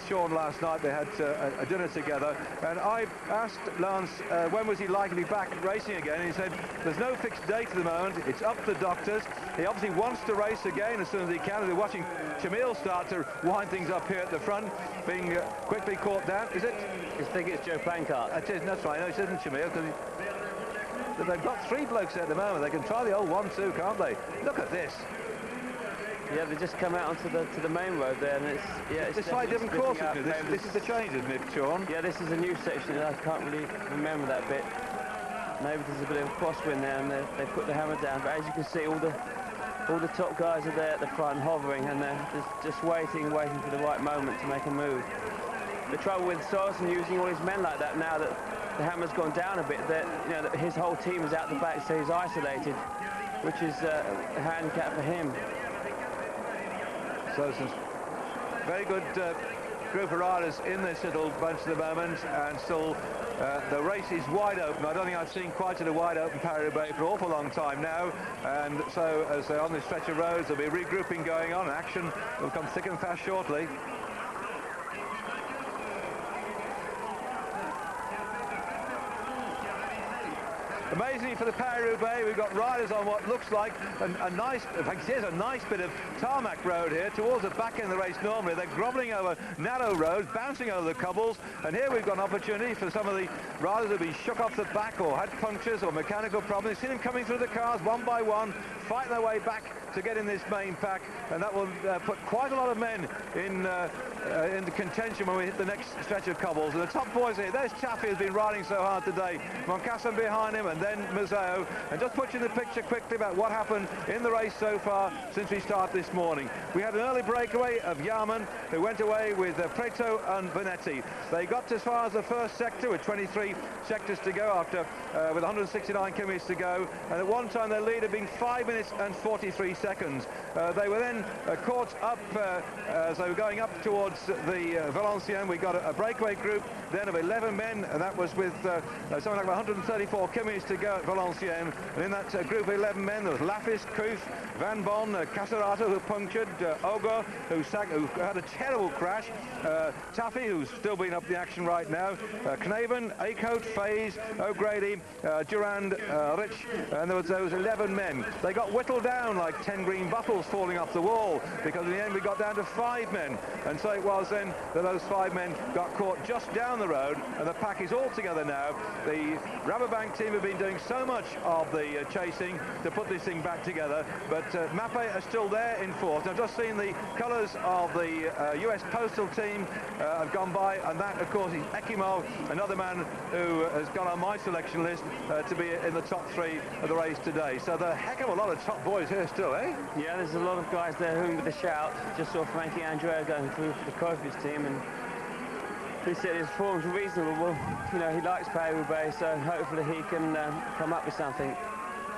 Sean last night. They had a dinner together. And I asked Lance when was he likely to be back racing again, and he said there's no fixed date at the moment. It's up to the doctors. He obviously wants to race again as soon as he can. They're watching Tchmil start to wind things up here at the front, being quickly caught down. Is it? I think it's Joe Planckaert. That's right. No, it isn't Tchmil, because they've got three blokes at the moment. They can try the old 1-2, can't they? Look at this. Yeah, they just come out onto the main road there, and it's a slightly different course, isn't it? This is the change, isn't it, Sean? Yeah, this is a new section, and I can't really remember that bit. Maybe there's a bit of a crosswind there, and they put the hammer down. But as you can see, all the top guys are there at the front, hovering, and they're just waiting for the right moment to make a move. The trouble with Sörensen using all his men like that, now that the hammer's gone down a bit, that that his whole team is out the back, so he's isolated, which is a handicap for him. So some very good group of riders in this little bunch at the moment, and still the race is wide open. I don't think I've seen quite a wide open Paris-Roubaix for an awful long time now, and so as they're on this stretch of roads, there'll be regrouping going on. Action will come thick and fast shortly. Amazingly for the Paris-Roubaix, we've got riders on what looks like a nice, in fact, here's a nice bit of tarmac road here towards the back end of the race. Normally they're grovelling over narrow roads, bouncing over the cobbles, and here we've got an opportunity for some of the riders who've been shook off the back or had punctures or mechanical problems. You see them coming through the cars one by one, fighting their way back to get in this main pack, and that will put quite a lot of men in the contention when we hit the next stretch of cobbles. And the top boys here, there's Chaffee, who's been riding so hard today. Moncassin behind him, and then Musseuw. And just put you in the picture quickly about what happened in the race so far since we started this morning. We had an early breakaway of Yarman, who went away with Preto and Venetti. They got as far as the first sector with 23 sectors to go after with 169 kilometres to go, and at one time their lead had been 5 minutes and 43 seconds. They were then caught up as they were going up towards the Valenciennes. We got a breakaway group then of 11 men, and that was with something like 134 kilometres to go at Valenciennes. And in that group of 11 men, there was Lafis, Koof, Van Bon, Casarotto, who punctured, Ogo, who had a terrible crash, Taffy, who's still been up the action right now, Knaven, Eickhout, Faze, O'Grady, Durand, Rich, and there was those 11 men. They got whittled down like 10 10 green bottles falling off the wall, because in the end we got down to 5 men. And so it was then that those 5 men got caught just down the road, and the pack is all together now. The Rabobank team have been doing so much of the chasing to put this thing back together, but Mappé are still there in fourth. I've just seen the colours of the US Postal team have gone by, and that of course is Ekimov, another man who has gone on my selection list to be in the top 3 of the race today. So the heck of a lot of top boys here still, eh? Yeah, there's a lot of guys there who with a shout. Just saw Frankie Andrea going through for the Kofi's team, and he said his form's reasonable. You know, he likes Paris-Roubaix, so hopefully he can come up with something.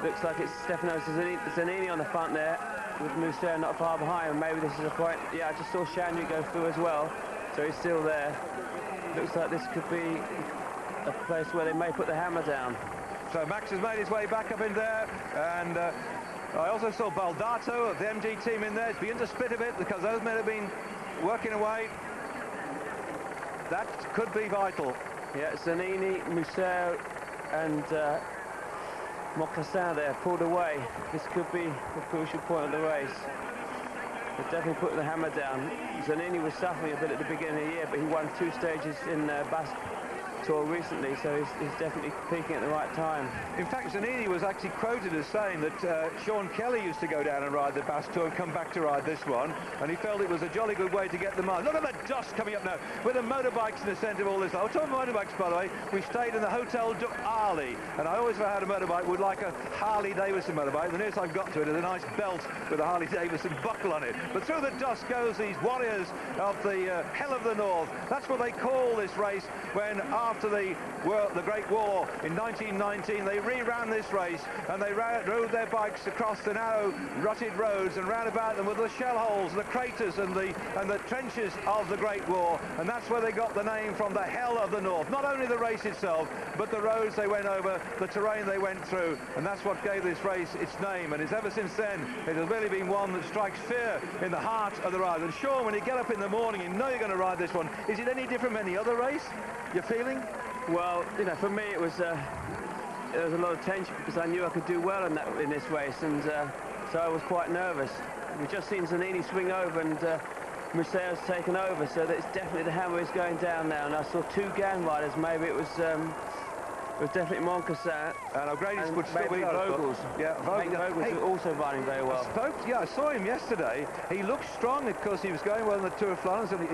Looks like it's Stefano Zanini on the front there, with Musseuw not far behind, and maybe this is a point. Yeah, I just saw Shandy go through as well, so he's still there. Looks like this could be a place where they may put the hammer down. So Max has made his way back up in there, and I also saw Baldato of the MG team in there. It's beginning to split a bit because those men have been working away. That could be vital. Yeah, Zanini, Musseuw and Moncassin there pulled away. This could be a crucial point of the race. They're definitely putting the hammer down. Zanini was suffering a bit at the beginning of the year, but he won 2 stages in Basque Tour recently, so he's definitely peaking at the right time. In fact, Zanini was actually quoted as saying that Sean Kelly used to go down and ride the Basque Tour and come back to ride this one, and he felt it was a jolly good way to get the miles. Look at the dust coming up now, with the motorbikes in the centre of all this. I was talking motorbikes, by the way. We stayed in the Hotel du Harley, and I always had a motorbike, would like a Harley-Davidson motorbike. The nearest I've got to it is a nice belt with a Harley-Davidson buckle on it. But through the dust goes these warriors of the Hell of the North. That's what they call this race, when after the Great War in 1919 they re-ran this race, and they rode their bikes across the narrow rutted roads, and round about them were the shell holes, the craters and the trenches of the Great War, and that's where they got the name from, the Hell of the North. Not only the race itself, but the roads they went over, the terrain they went through, and that's what gave this race its name. And it's ever since then it has really been one that strikes fear in the heart of the rider. And Sean, when you get up in the morning and know you're going to ride this one, is it any different from any other race? Your feeling? Well, you know, for me it was there was a lot of tension, because I knew I could do well in this race, and so I was quite nervous. We've just seen Zanini swing over, and Musseuw's taken over, so that it's definitely the hammer is going down now. And I saw 2 gang riders. Maybe it was definitely Moncassin, and O'Grady's would still be Vogels. Yeah, Vogels is also riding very well. I saw him yesterday. He looked strong because he was going well in the Tour of Flanders, and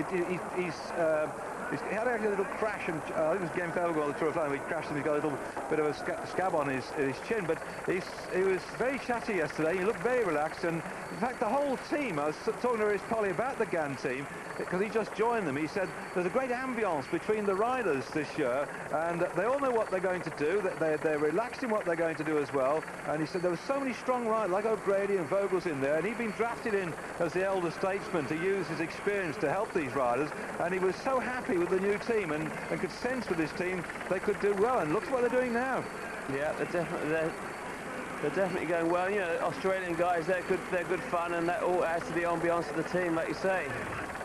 he had a little crash, and I think it was Game Felgo on the Tour of Flanders. He crashed and he got a little bit of a scab on his chin, but he was very chatty yesterday. He looked very relaxed, and in fact the whole team, I was talking to Rhys Polly about the GAN team, because he just joined them. He said there's a great ambience between the riders this year, and they all know what they're going to do. They're relaxed in what they're going to do as well. And he said there were so many strong riders like O'Grady and Vogels in there, and he'd been drafted in as the elder statesman to use his experience to help these riders, and he was so happy with the new team, and could sense with this team they could do well. And look what they're doing now. Yeah, they're definitely going well. You know, Australian guys, they're good fun, and that all adds to the ambience of the team, like you say.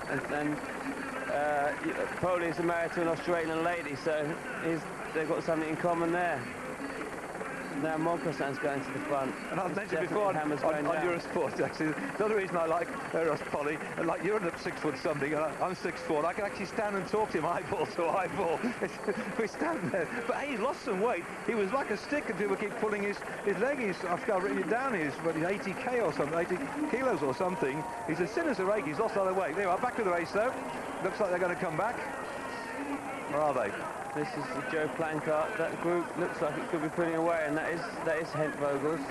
And Poli is married to an Australian lady, so they've got something in common there. Now Moncassin's going to the front. And I've mentioned before on Eurosport, actually, the other reason I like Ross Polly, and like you're at 6 foot something, and I'm 6'4", I can actually stand and talk to him eyeball to eyeball. We stand there. But hey, he's lost some weight. He was like a stick, and people keep pulling his leg. I've written it down, he's 80k or something, 80 kilos or something. He's as thin as a rake. He's lost a lot of weight. Anyway, back to the race though. Looks like they're going to come back. Or are they? This is the Joe Planckaert. That group looks like it could be putting away, and that is Henk Vogels.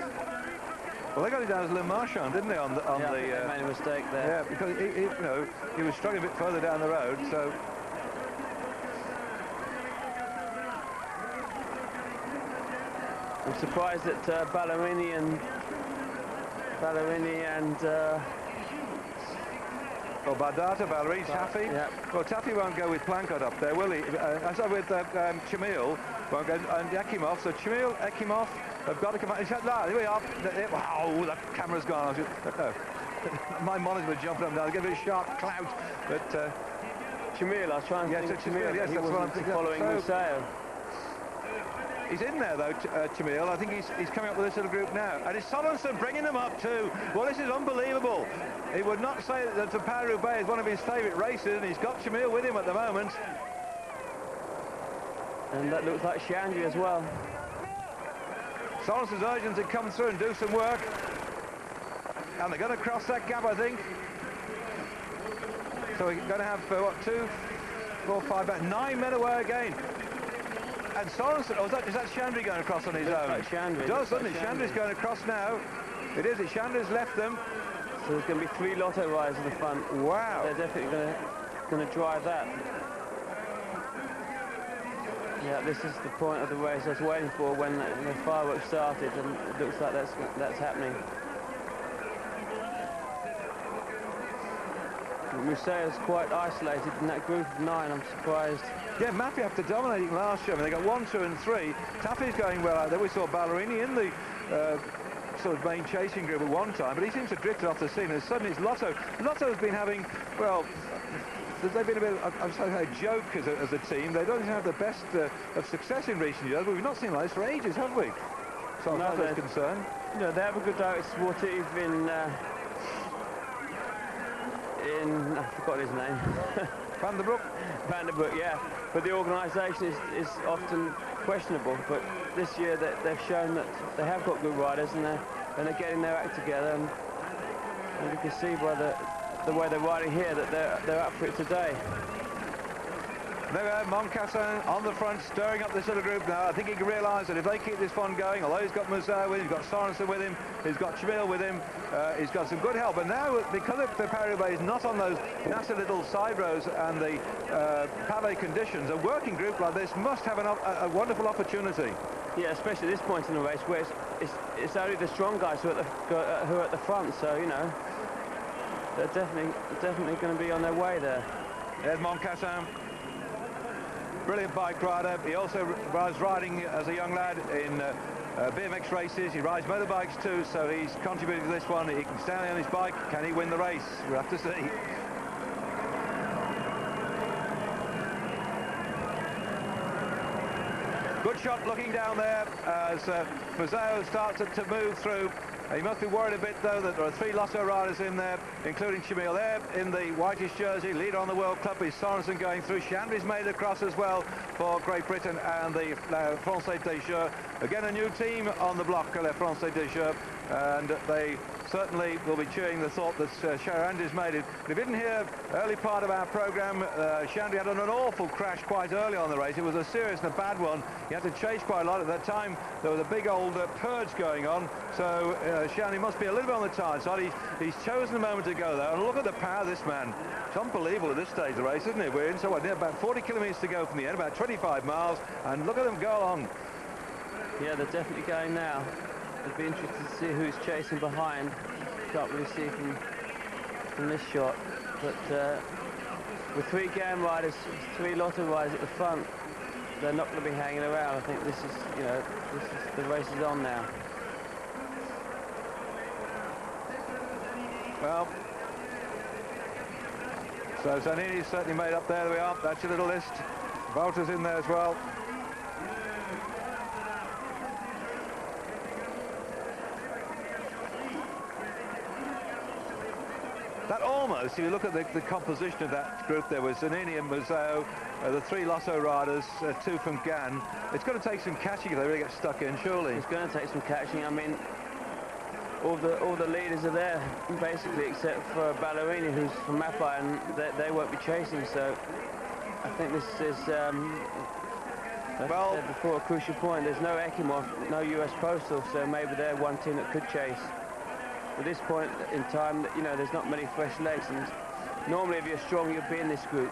Well, they got it down as Le Marchand, didn't they? They made a mistake there. Yeah, because he was struggling a bit further down the road. So I'm surprised that Ballerini and well, Bardata, Ballerini, Taffy. Yeah. Well, Taffy won't go with Planckaert up there, will he? As I with Tchmil won't go, and Ekimov. So Tchmil, Ekimov have got to come out. Here we are. Wow, that camera's gone. No. My monitor jumping up and down. Get a bit of sharp clout. But Tchmil, I was trying to think of Tchmil. Yes, he that's what I'm thinking. Following Museeuw. He's in there though, Tchmil. I think he's coming up with this little group now. And it's Sörensen bringing them up too. Well, this is unbelievable. He would not say that the Paris-Roubaix is one of his favourite races, and he's got Tchmil with him at the moment. And that looks like Shandy as well. Sörensen's urging to come through and do some work. And they're going to cross that gap, I think. So we're going to have, what, 2, 4, 5, about 9 men away again. And Sörensen, oh, is that Shandy going across on his own? Like Shandy. It does, doesn't it? Shandy's going across now. It is, Shandy's left them. So there's going to be 3 Lotto riders in the front. Wow. They're definitely going to drive that. Yeah, this is the point of the race I was waiting for when the fireworks started, and it looks like that's happening. Musseuw is quite isolated in that group of 9, I'm surprised. Yeah, Mappy after dominating last year. I mean, they got 1, 2 and 3. Taffy's going well out there. We saw Ballerini in the sort of main chasing group at one time, but he seems to have drifted off the scene, and suddenly it's Lotto. Lotto's been having, well, they've been a bit of a joke as a team. They don't have the best of success in recent years, but we've not seen like this for ages, have we? So no, Lotto's concerned. You know, they have a good director sportive in I forgot his name. Van der Broek? Van der Broek, yeah. But the organisation is often questionable. But this year they've shown that they have got good riders, and they're getting their act together. And you can see by the way they're riding here that they're up for it today. There we are, Moncassin on the front, stirring up this little group now. I think he can realise that if they keep this fun going, although he's got Musseuw with him, he's got Sörensen with him, he's got Tchmil with him, he's got some good help. And now, because the Paris-Roubaix is not on those nasty little side roads and the pavé conditions, a working group like this must have a wonderful opportunity. Yeah, especially at this point in the race where it's only the strong guys who are at the front. So, you know, they're definitely going to be on their way there. There's Moncassin. Brilliant bike rider. He also was riding as a young lad in BMX races. He rides motorbikes too, so he's contributed to this one. He can stand on his bike. Can he win the race? We'll have to see. Good shot looking down there as Musseuw starts to move through. He must be worried a bit, though, that there are 3 Lotto riders in there, including Tchmil there in the whitish jersey. Leader on the World Cup is Sörensen going through. Shandy's made across as well for Great Britain and the Français des Jeux. Again, a new team on the block, Le Français des Jeux, and they certainly will be chewing the thought that Sörensen's made it. But if you didn't hear early part of our programme, Shandy had an awful crash quite early on the race. It was a serious and a bad one. He had to chase quite a lot. At that time, there was a big old purge going on, so Shandy must be a little bit on the tired side. He's chosen the moment to go there, and look at the power of this man. It's unbelievable at this stage of the race, isn't it? We're in, so what, about 40 kilometres to go from the end, about 25 miles, and look at them go along. Yeah, they're definitely going now. It'd be interesting to see who's chasing behind. Can't really see from this shot, but with 3 GAN riders, 3 Lotto riders at the front, they're not going to be hanging around. I think this is, you know, the race is on now. Well, so Zanini's certainly made up there. There we are. That's your little list. Wauters in there as well. That almost, if you look at the composition of that group, there was Zanini and Musseuw, the 3 Lotto riders, 2 from GAN. It's going to take some catching if they really get stuck in, surely. It's going to take some catching. I mean, all the leaders are there, basically, except for Ballerini, who's from Mappy, and they won't be chasing. So I think this is, like I said before, a crucial point. There's no Ekimov, no US Postal, so maybe they're one team that could chase. At this point in time, you know, there's not many fresh legs, and normally if you're strong, you'd be in this group.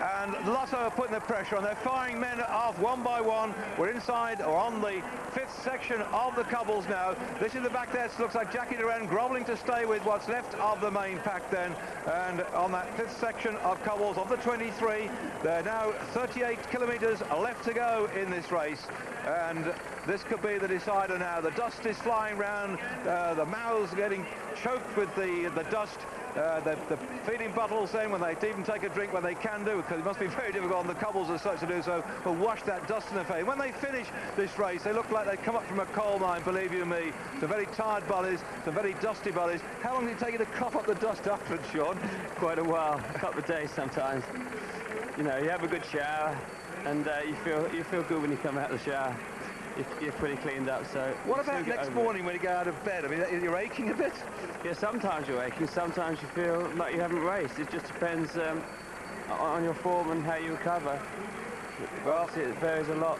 And Lotto are putting the pressure on. They're firing men off one by one. We're inside or on the 5th section of the cobbles now. This is the back there. It looks like Jackie Duran grovelling to stay with what's left of the main pack then. And on that 5th section of cobbles of the 23, there are now 38 kilometres left to go in this race. And this could be the decider now. The dust is flying round, the mouths getting choked with the dust, They're feeding bottles then when they even take a drink when they can do, because it must be very difficult on the cobbles as such to do so, will wash that dust in their face. When they finish this race, they look like they've come up from a coal mine, believe you me. Some very tired bodies, some very dusty bodies. How long did it take you to cough up the dust afterwards, Sean? Quite a while, a couple of days sometimes. You know, you have a good shower, and you feel good when you come out of the shower. You're pretty cleaned up, so... What about next morning when you go out of bed? I mean, you're aching a bit? Yeah, sometimes you're aching, sometimes you feel like you haven't raced. It just depends on your form and how you recover. Well, it varies a lot.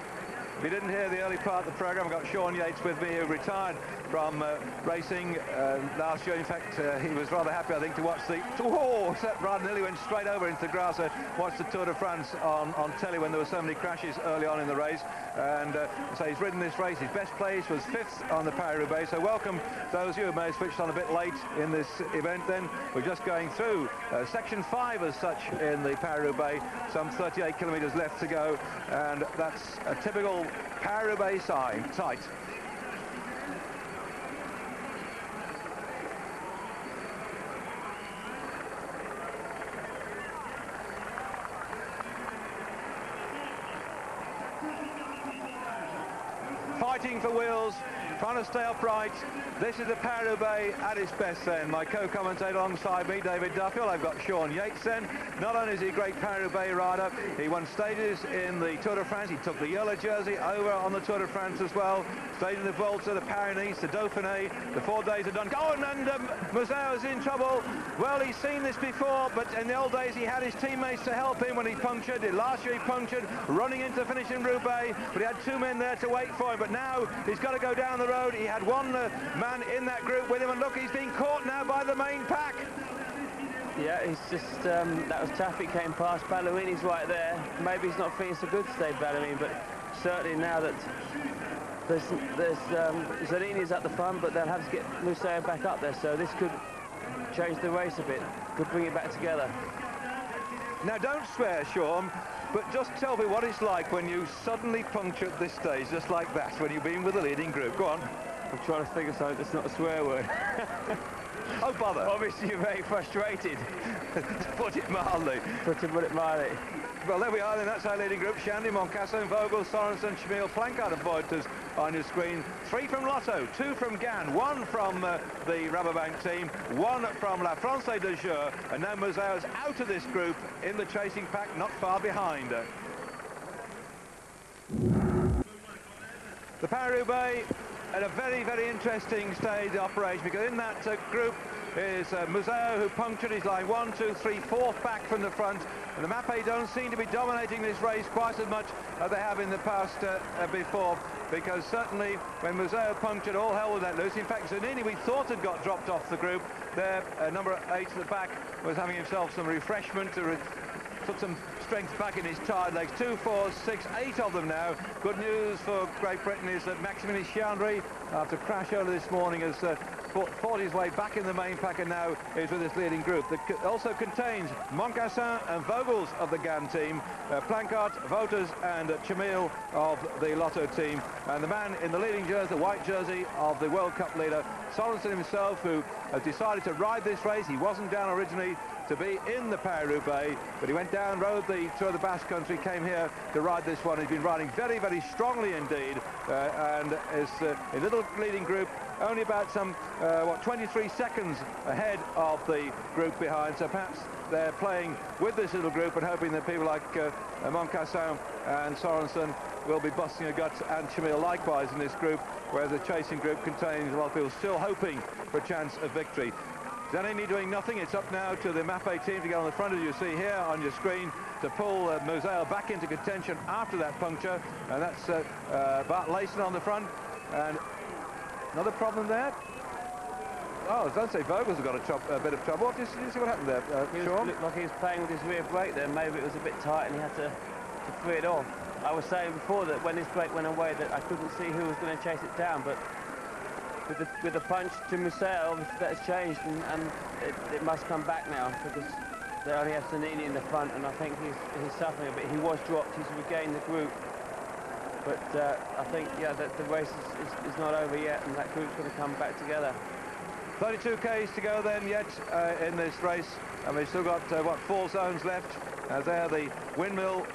If you didn't hear the early part of the programme, I've got Sean Yates with me, who retired from racing last year. In fact, he was rather happy, I think, to watch the... Oh, rather nearly went straight over into the grass. Watched the Tour de France on telly when there were so many crashes early on in the race. And so he's ridden this race. His best place was 5th on the Paris-Roubaix. So welcome those of you who may have switched on a bit late in this event then. We're just going through section 5 as such in the Paris-Roubaix. Some 38 kilometres left to go. And that's a typical Paris-Roubaix site. Fighting for wheels, trying to stay upright. This is the Paris-Roubaix at its best then. My co-commentator alongside me, David Duffield. I've got Sean Yates then. Not only is he a great Paris-Roubaix rider, he won stages in the Tour de France. He took the yellow jersey over on the Tour de France as well. Stayed in the Volta, the Paris-Nice, the Dauphiné. The 4 days are done. Oh, and Musseuw is in trouble. Well, he's seen this before, but in the old days he had his teammates to help him when he punctured. Last year he punctured, running into the finish in Roubaix, but he had 2 men there to wait for him. But now he's got to go down the road. He had 1 man in that group with him, and look, he's being caught now by the main pack. Yeah, he's just, that was traffic came past. Ballerini's right there. Maybe he's not feeling so good today, Ballerini, but certainly now that there's Zanini's at the front, but they'll have to get Musseuw back up there, so this could change the race a bit, could bring it back together. Now, don't swear, Sean, but just tell me what it's like when you suddenly puncture at this stage, just like that, when you've been with the leading group. Go on. I'm trying to think of something that's not a swear word. Oh, bother. Obviously, you're very frustrated. To put it mildly. To put it mildly. Well, there we are, then. That's our leading group. Shandy, Moncassin, Vogels, Sörensen, Tchmil, Planckaert and Wauters on your screen. 3 from Lotto, 2 from Gan, 1 from the Rabobank team, 1 from La France de Jure, and now Musseuw is out of this group in the chasing pack, not far behind. The Paris-Roubaix at a very, very interesting stage of operation, because in that group is Musseuw, who punctured his line 1, 2, 3, 4th back from the front, and the Mapei don't seem to be dominating this race quite as much as they have in the past before, because certainly when Musseuw punctured, all hell was let loose. In fact, Zanini, we thought, had got dropped off the group. There, number 8 at the back was having himself some refreshment to put some strength back in his tired legs. 2, 4, 6, 8 of them now. Good news for Great Britain is that Maximilien Chandry, after crash earlier this morning, has fought his way back in the main pack and now is with this leading group. That also contains Moncassin and Vogels of the GAN team, Planckaert, Wauters and Tchmil of the Lotto team, and the man in the leading jersey, the white jersey of the World Cup leader, Sörensen himself, who has decided to ride this race. He wasn't down originally to be in the Paris-Roubaix, but he went down, rode the Tour of the Basque Country, came here to ride this one. He's been riding very, very strongly indeed, and is in a little leading group, only about some, 23 seconds ahead of the group behind, so perhaps they're playing with this little group and hoping that people like Moncassin and Sörensen will be busting a gut, and Tchmil likewise in this group, whereas the chasing group contains a lot of people still hoping for a chance of victory. Zanini doing nothing. It's up now to the Mapei team to get on the front, as you see here on your screen, to pull Musseuw back into contention after that puncture, and that's Bart Layson on the front. And another problem there. Oh, don't say Vogels have got a bit of trouble. Did you see what happened there, Sean? It looked like he was playing with his rear brake there. Maybe it was a bit tight and he had to free it off. I was saying before that when his brake went away that I couldn't see who was going to chase it down, but with the punch to Musseuw, that has changed, and it must come back now, because they only have Zanini in the front, and I think he's suffering a bit. He was dropped, he's regained the group, but I think, yeah, that the race is not over yet, and that group's going to come back together. 32 Ks to go then yet in this race, and we've still got, what, 4 zones left. There, the windmill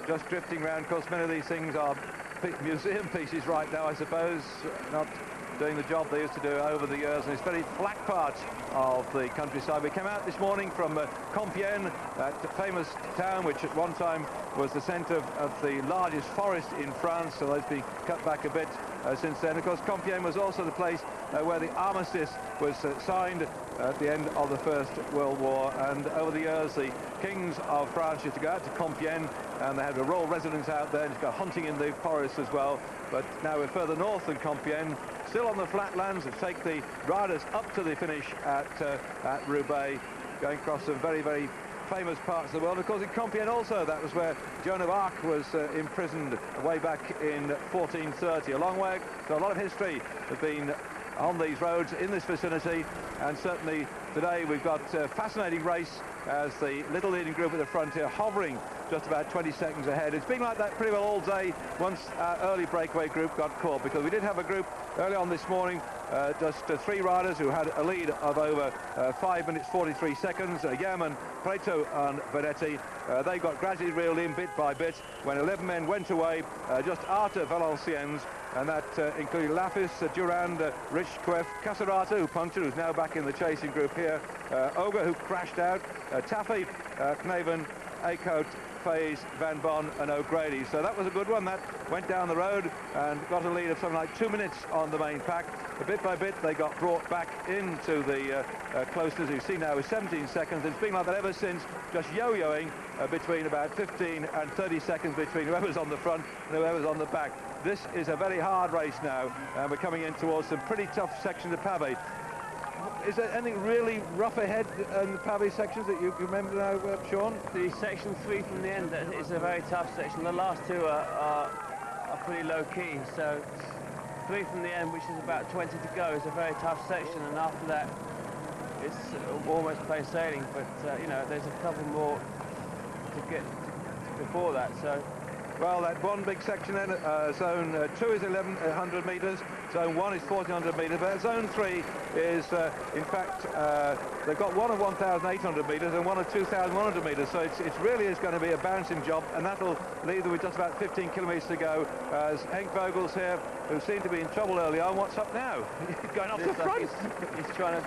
just drifting around. Of course, many of these things are museum pieces right now, I suppose, not doing the job they used to do over the years, and it's very flat part of the countryside. We came out this morning from Compiègne, that famous town which at one time was the centre of the largest forest in France, so that's been cut back a bit since then. Of course, Compiègne was also the place where the armistice was signed at the end of the First World War, and over the years the kings of France used to go out to Compiègne, and they had a royal residence out there and just go hunting in the forests as well. But now we're further north than Compiègne, still on the flatlands, to take the riders up to the finish at Roubaix, going across some very, very famous parts of the world. Of course, in Compiègne also, that was where Joan of Arc was imprisoned way back in 1430. A long way, so a lot of history has been on these roads in this vicinity, and certainly today we've got a fascinating race as the little leading group at the front here hovering just about 20 seconds ahead. It's been like that pretty well all day once our early breakaway group got caught, because we did have a group early on this morning, just 3 riders who had a lead of over 5 minutes 43 seconds, Yaman, Preto and Venetti. They got gradually reeled in bit by bit when 11 men went away just after Valenciennes, and that included Lafis, Durand, Richquef, Casarotto, who punctured, who's now back in the chasing group here, Oga, who crashed out, Taffy, Knaven, Acote, Faze, Van Bon and O'Grady. So that was a good one. That went down the road and got a lead of something like 2 minutes on the main pack. Bit by bit they got brought back into the closeness. You see now is 17 seconds. It's been like that ever since, just yo-yoing between about 15 and 30 seconds between whoever's on the front and whoever's on the back. This is a very hard race now, and we're coming in towards some pretty tough sections of pavé. Is there anything really rough ahead in the pavé sections that you remember now, Sean? The section 3 from the end is a very tough section. The last 2 are pretty low-key, so 3 from the end, which is about 20 to go, is a very tough section, and after that it's almost plain sailing, but you know, there's a couple more to get before that. So, well, that one big section then, zone 2 is 1100 metres, zone 1 is 1400 metres, but zone 3 is, in fact, they've got one of 1,800 metres and one of 2,100 metres, so it really is going to be a bouncing job, and that'll leave them with just about 15 kilometres to go, as Henk Vogels here, who seemed to be in trouble early on. What's up now? Going off the front. He's trying to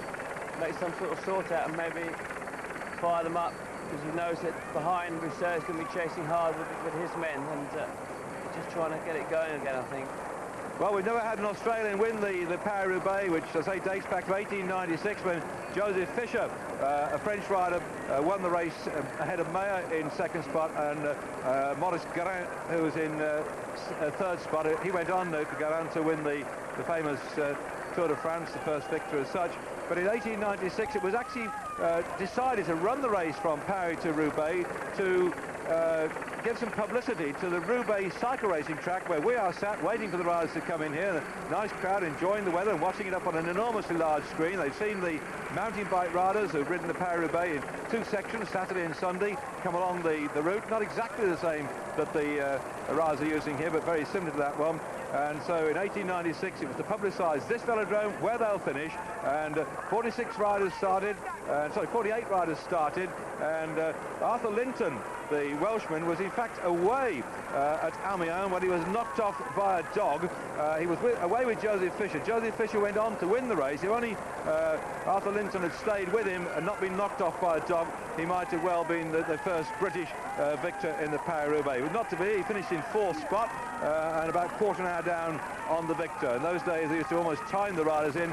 make some sort of sort out and maybe fire them up, because he knows that behind Musseuw is going to be chasing hard with his men, and just trying to get it going again, I think. Well, we've never had an Australian win the Paris-Roubaix, which, as I say, dates back to 1896, when Joseph Fischer, a French rider, won the race ahead of Mayer in second spot, and Maurice Garin, who was in third spot. He went on to go on to win the famous Tour de France, the first victory as such. But in 1896, it was actually decided to run the race from Paris to Roubaix to give some publicity to the Roubaix cycle racing track, where we are sat waiting for the riders to come in here. A nice crowd enjoying the weather and watching it up on an enormously large screen. They've seen the mountain bike riders who've ridden the Paris-Roubaix in 2 sections, Saturday and Sunday, come along the route. Not exactly the same that the riders are using here, but very similar to that one. And so in 1896 it was to publicise this velodrome where they'll finish, and 46 riders started, 48 riders started, and Arthur Linton, the Welshman, was in fact away at Amiens when he was knocked off by a dog. He was away with Joseph Fischer. Joseph Fischer went on to win the race. If only Arthur Linton had stayed with him and not been knocked off by a dog, he might have well been the first British victor in the Paris-Roubaix. It was not to be. He finished in 4th spot and about a quarter of an hour down on the victor. In those days they used to almost time the riders in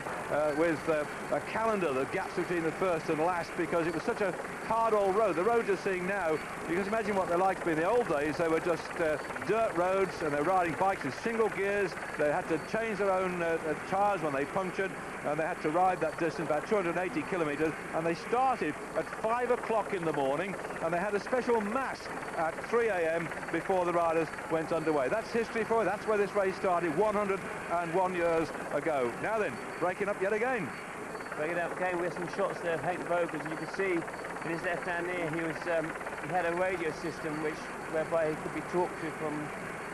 with a calendar, the gaps between the first and last, because it was such a hard old road. The roads you're seeing now, you can imagine what they're like to be in the old days. They were just dirt roads, and they're riding bikes with single gears. They had to change their own tyres when they punctured, and they had to ride that distance, about 280 kilometres, and they started at 5 o'clock in the morning, and they had a special mass at 3 a.m. before the riders went underway. That's history for you. That's where this race started 101 years ago. Now then, breaking up yet again. Breaking up again with some shots there of Henk Vogels, and you can see in his left hand here, he had a radio system whereby he could be talked to from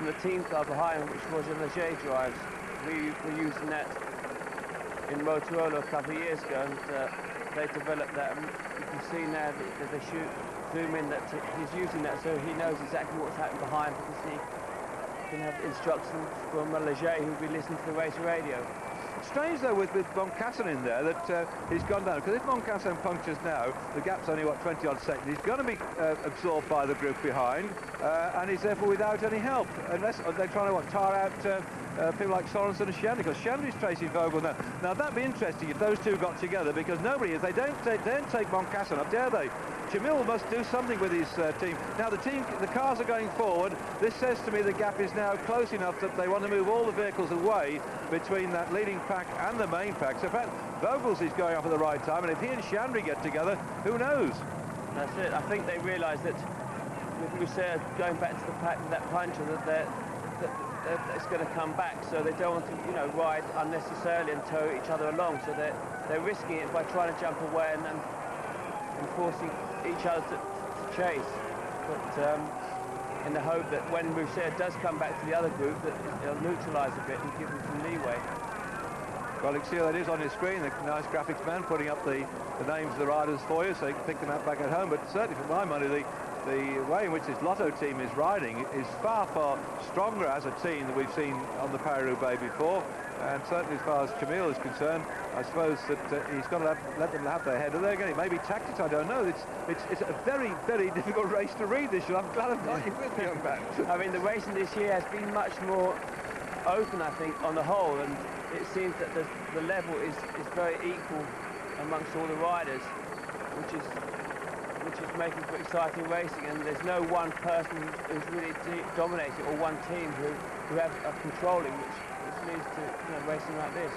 the team car behind, which was a Leger drive. We were using that in Motorola a couple of years ago, and they developed that. And you can see now that they zoom in that he's using that, so he knows exactly what's happening behind, because he can have instructions from a Leger who'll be listening to the race radio. It's strange though with Moncassin in there that he's gone down, because if Moncassin punctures now, the gap's only what, 20 odd seconds. He's going to be absorbed by the group behind, and he's therefore without any help, unless they're trying to tire out people like Sörensen and Schandry, because Schandry's tracing Vogel now. Now that'd be interesting if those two got together, because nobody is. They don't take Moncassin up, dare they? Tchmil must do something with his team. Now the cars are going forward. This says to me the gap is now close enough that they want to move all the vehicles away between that leading pack and the main pack. So in fact, Vogels is going off at the right time, and if he and Schandry get together, who knows? That's it. I think they realise that with Musseuw going back to the pack with that puncher, that it's going to come back, so they don't want to, ride unnecessarily and tow each other along. So they're risking it by trying to jump away and forcing each other to chase. But in the hope that when Musseuw does come back to the other group, that it'll neutralise a bit and give them some leeway. Well, you can see that is on your screen, the nice graphics man putting up the names of the riders for you, so you can pick them out back at home. But certainly, for my money, the way in which this Lotto team is riding is far, far stronger as a team than we've seen on the Paris-Roubaix before. And certainly as far as Tchmil is concerned, I suppose that he's got to let them have their head. Are they going to maybe tactics? I don't know. It's a very, very difficult race to read this year. I'm glad I've got you with me, young man. I mean, the racing this year has been much more open, I think, on the whole, and it seems that the level is very equal amongst all the riders, which is making for exciting racing, and there's no one person who's really dominating, or one team who are controlling, which leads to racing like this.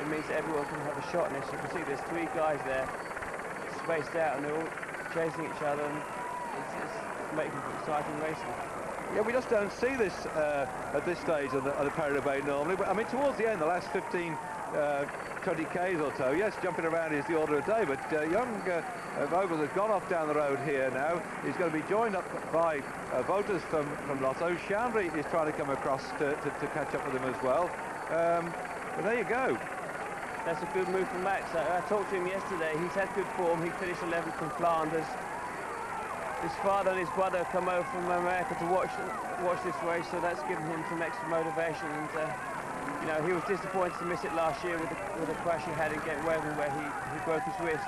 It means that everyone can have a shot, and as you can see, there's three guys there spaced out, and they're all chasing each other, and it's making for exciting racing. Yeah, we just don't see this at this stage of the Paris-Roubaix normally. But I mean, towards the end, the last 15, 20 Ks or so, yes, jumping around is the order of the day. But young Vogels has gone off down the road here now. He's going to be joined up by Wauters from Lotto. Schandry is trying to come across to catch up with him as well. But there you go. That's a good move from Max. I talked to him yesterday. He's had good form. He finished 11th in Flanders. His father and his brother come over from America to watch this race, so that's given him some extra motivation. And he was disappointed to miss it last year with the crash he had in Guesdon, where he broke his wrist,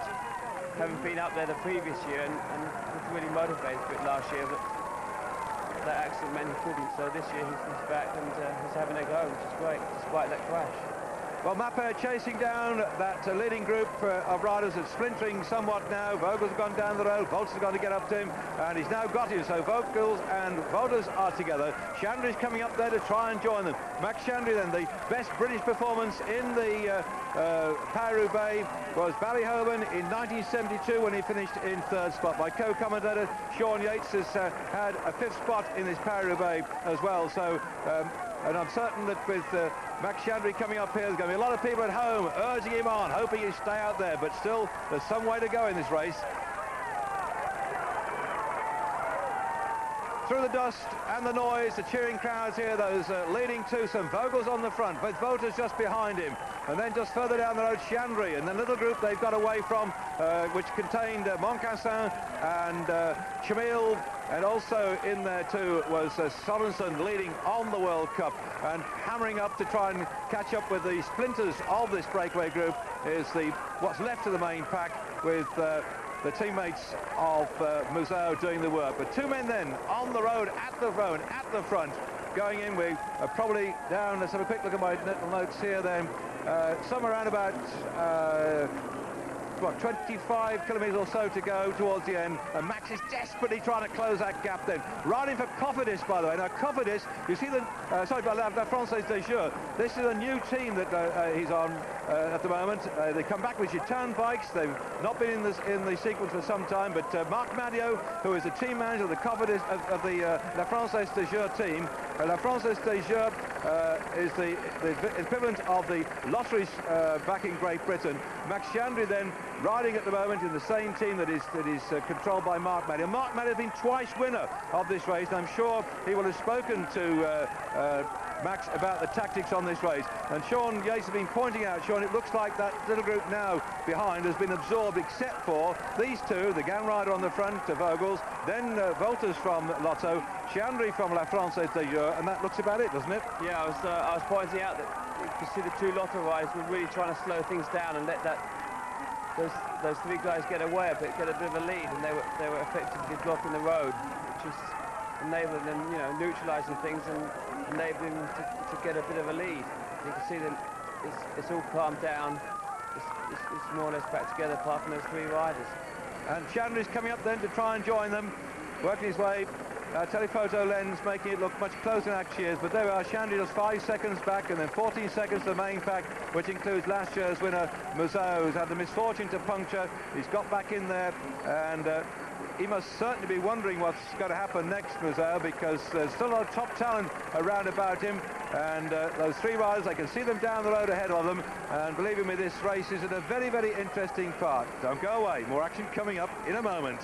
having been up there the previous year, and was really motivated a bit last year. But that accident meant he couldn't. So this year he's back and he's having a go, which is great, despite that crash. Well, Musseuw chasing down that leading group of riders that's splintering somewhat now. Vogels have gone down the road, Wauters has gone to get up to him, and he's now got him. So Vogels and Wauters are together. Schandry's coming up there to try and join them. Max Schandry, then, the best British performance in the Paris-Roubaix was Ballyhoven in 1972 when he finished in third spot. My co-commentator Sean Yates has had a fifth spot in this Paris-Roubaix as well. So, and I'm certain that with Max Schandry coming up here, there's going to be a lot of people at home urging him on, hoping he'll stay out there, but still there's some way to go in this race. Through the dust and the noise, the cheering crowds here, those leading twosome. Vogels on the front, with Wauters just behind him. And then just further down the road, Schandry. And the little group they've got away from, which contained Moncassin and Tchmil. And also in there too was Sörensen leading on the World Cup and hammering up to try and catch up with the splinters of this breakaway group is what's left of the main pack, with the teammates of Museeuw doing the work. But two men then on the road at the front, going in. We are probably down. Let's have a quick look at my little notes here then. Somewhere around about 25 kilometres or so to go towards the end, and Max is desperately trying to close that gap then. Riding for Cofidis, by the way. Now Cofidis, you see the La Française des Jeux. This is a new team that he's on at the moment. They come back with Gitan bikes. They've not been in the sequence for some time, but Marc, who is the team manager of the Cofidis of the La Française des Jeux team. La Française des Jeux is the equivalent of the lotteries back in Great Britain. Max Schandry then riding at the moment in the same team that is controlled by Marc. Marc has been twice winner of this race, and I'm sure he will have spoken to Max, about the tactics on this race. And Sean Yates has been pointing out, Sean, it looks like that little group now behind has been absorbed, except for these two, the gang rider on the front, Vogels, then Wauters from Lotto, Andrei from La Française des Jeux, and that looks about it, doesn't it? Yeah, I was pointing out that you can see the two Lotto riders were really trying to slow things down and let those three guys get away a bit, get a bit of a lead, and they were effectively blocking the road, which is enabling them, you know, neutralising things and enabling them to get a bit of a lead. You can see that it's all calmed down. It's more or less back together apart from those three riders. And Chandler's coming up then to try and join them, working his way. Telephoto lens making it look much closer than actually is, but there we are. Chandler just 5 seconds back, and then 14 seconds to the main pack, which includes last year's winner Musseuw, who's had the misfortune to puncture. He's got back in there, and he must certainly be wondering what's going to happen next, Musseuw, because there's still a lot of top talent around about him, and those three riders, I can see them down the road ahead of them, and believe me, this race is in a very, very interesting part. Don't go away, more action coming up in a moment.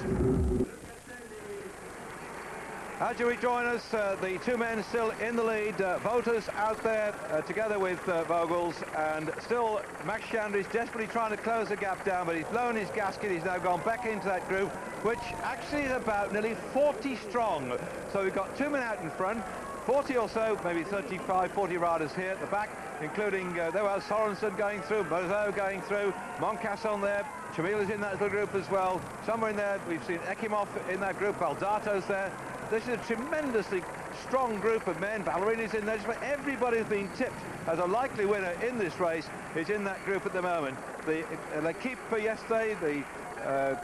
As you rejoin us, the two men still in the lead. Wauters out there together with Vogels, and still Max Chandler's desperately trying to close the gap down, but he's blown his gasket. He's now gone back into that group, which actually is about nearly 40 strong. So we've got two men out in front, 40 or so, maybe 35, 40 riders here at the back, including there was Sörensen going through, Musseuw going through, Moncassin there, Tchmil is in that little group as well. Somewhere in there, we've seen Ekimov in that group, Aldato's there. This is a tremendously strong group of men. Ballerina's in there. Everybody's been tipped as a likely winner in this race is in that group at the moment. The L'Equipe yesterday, the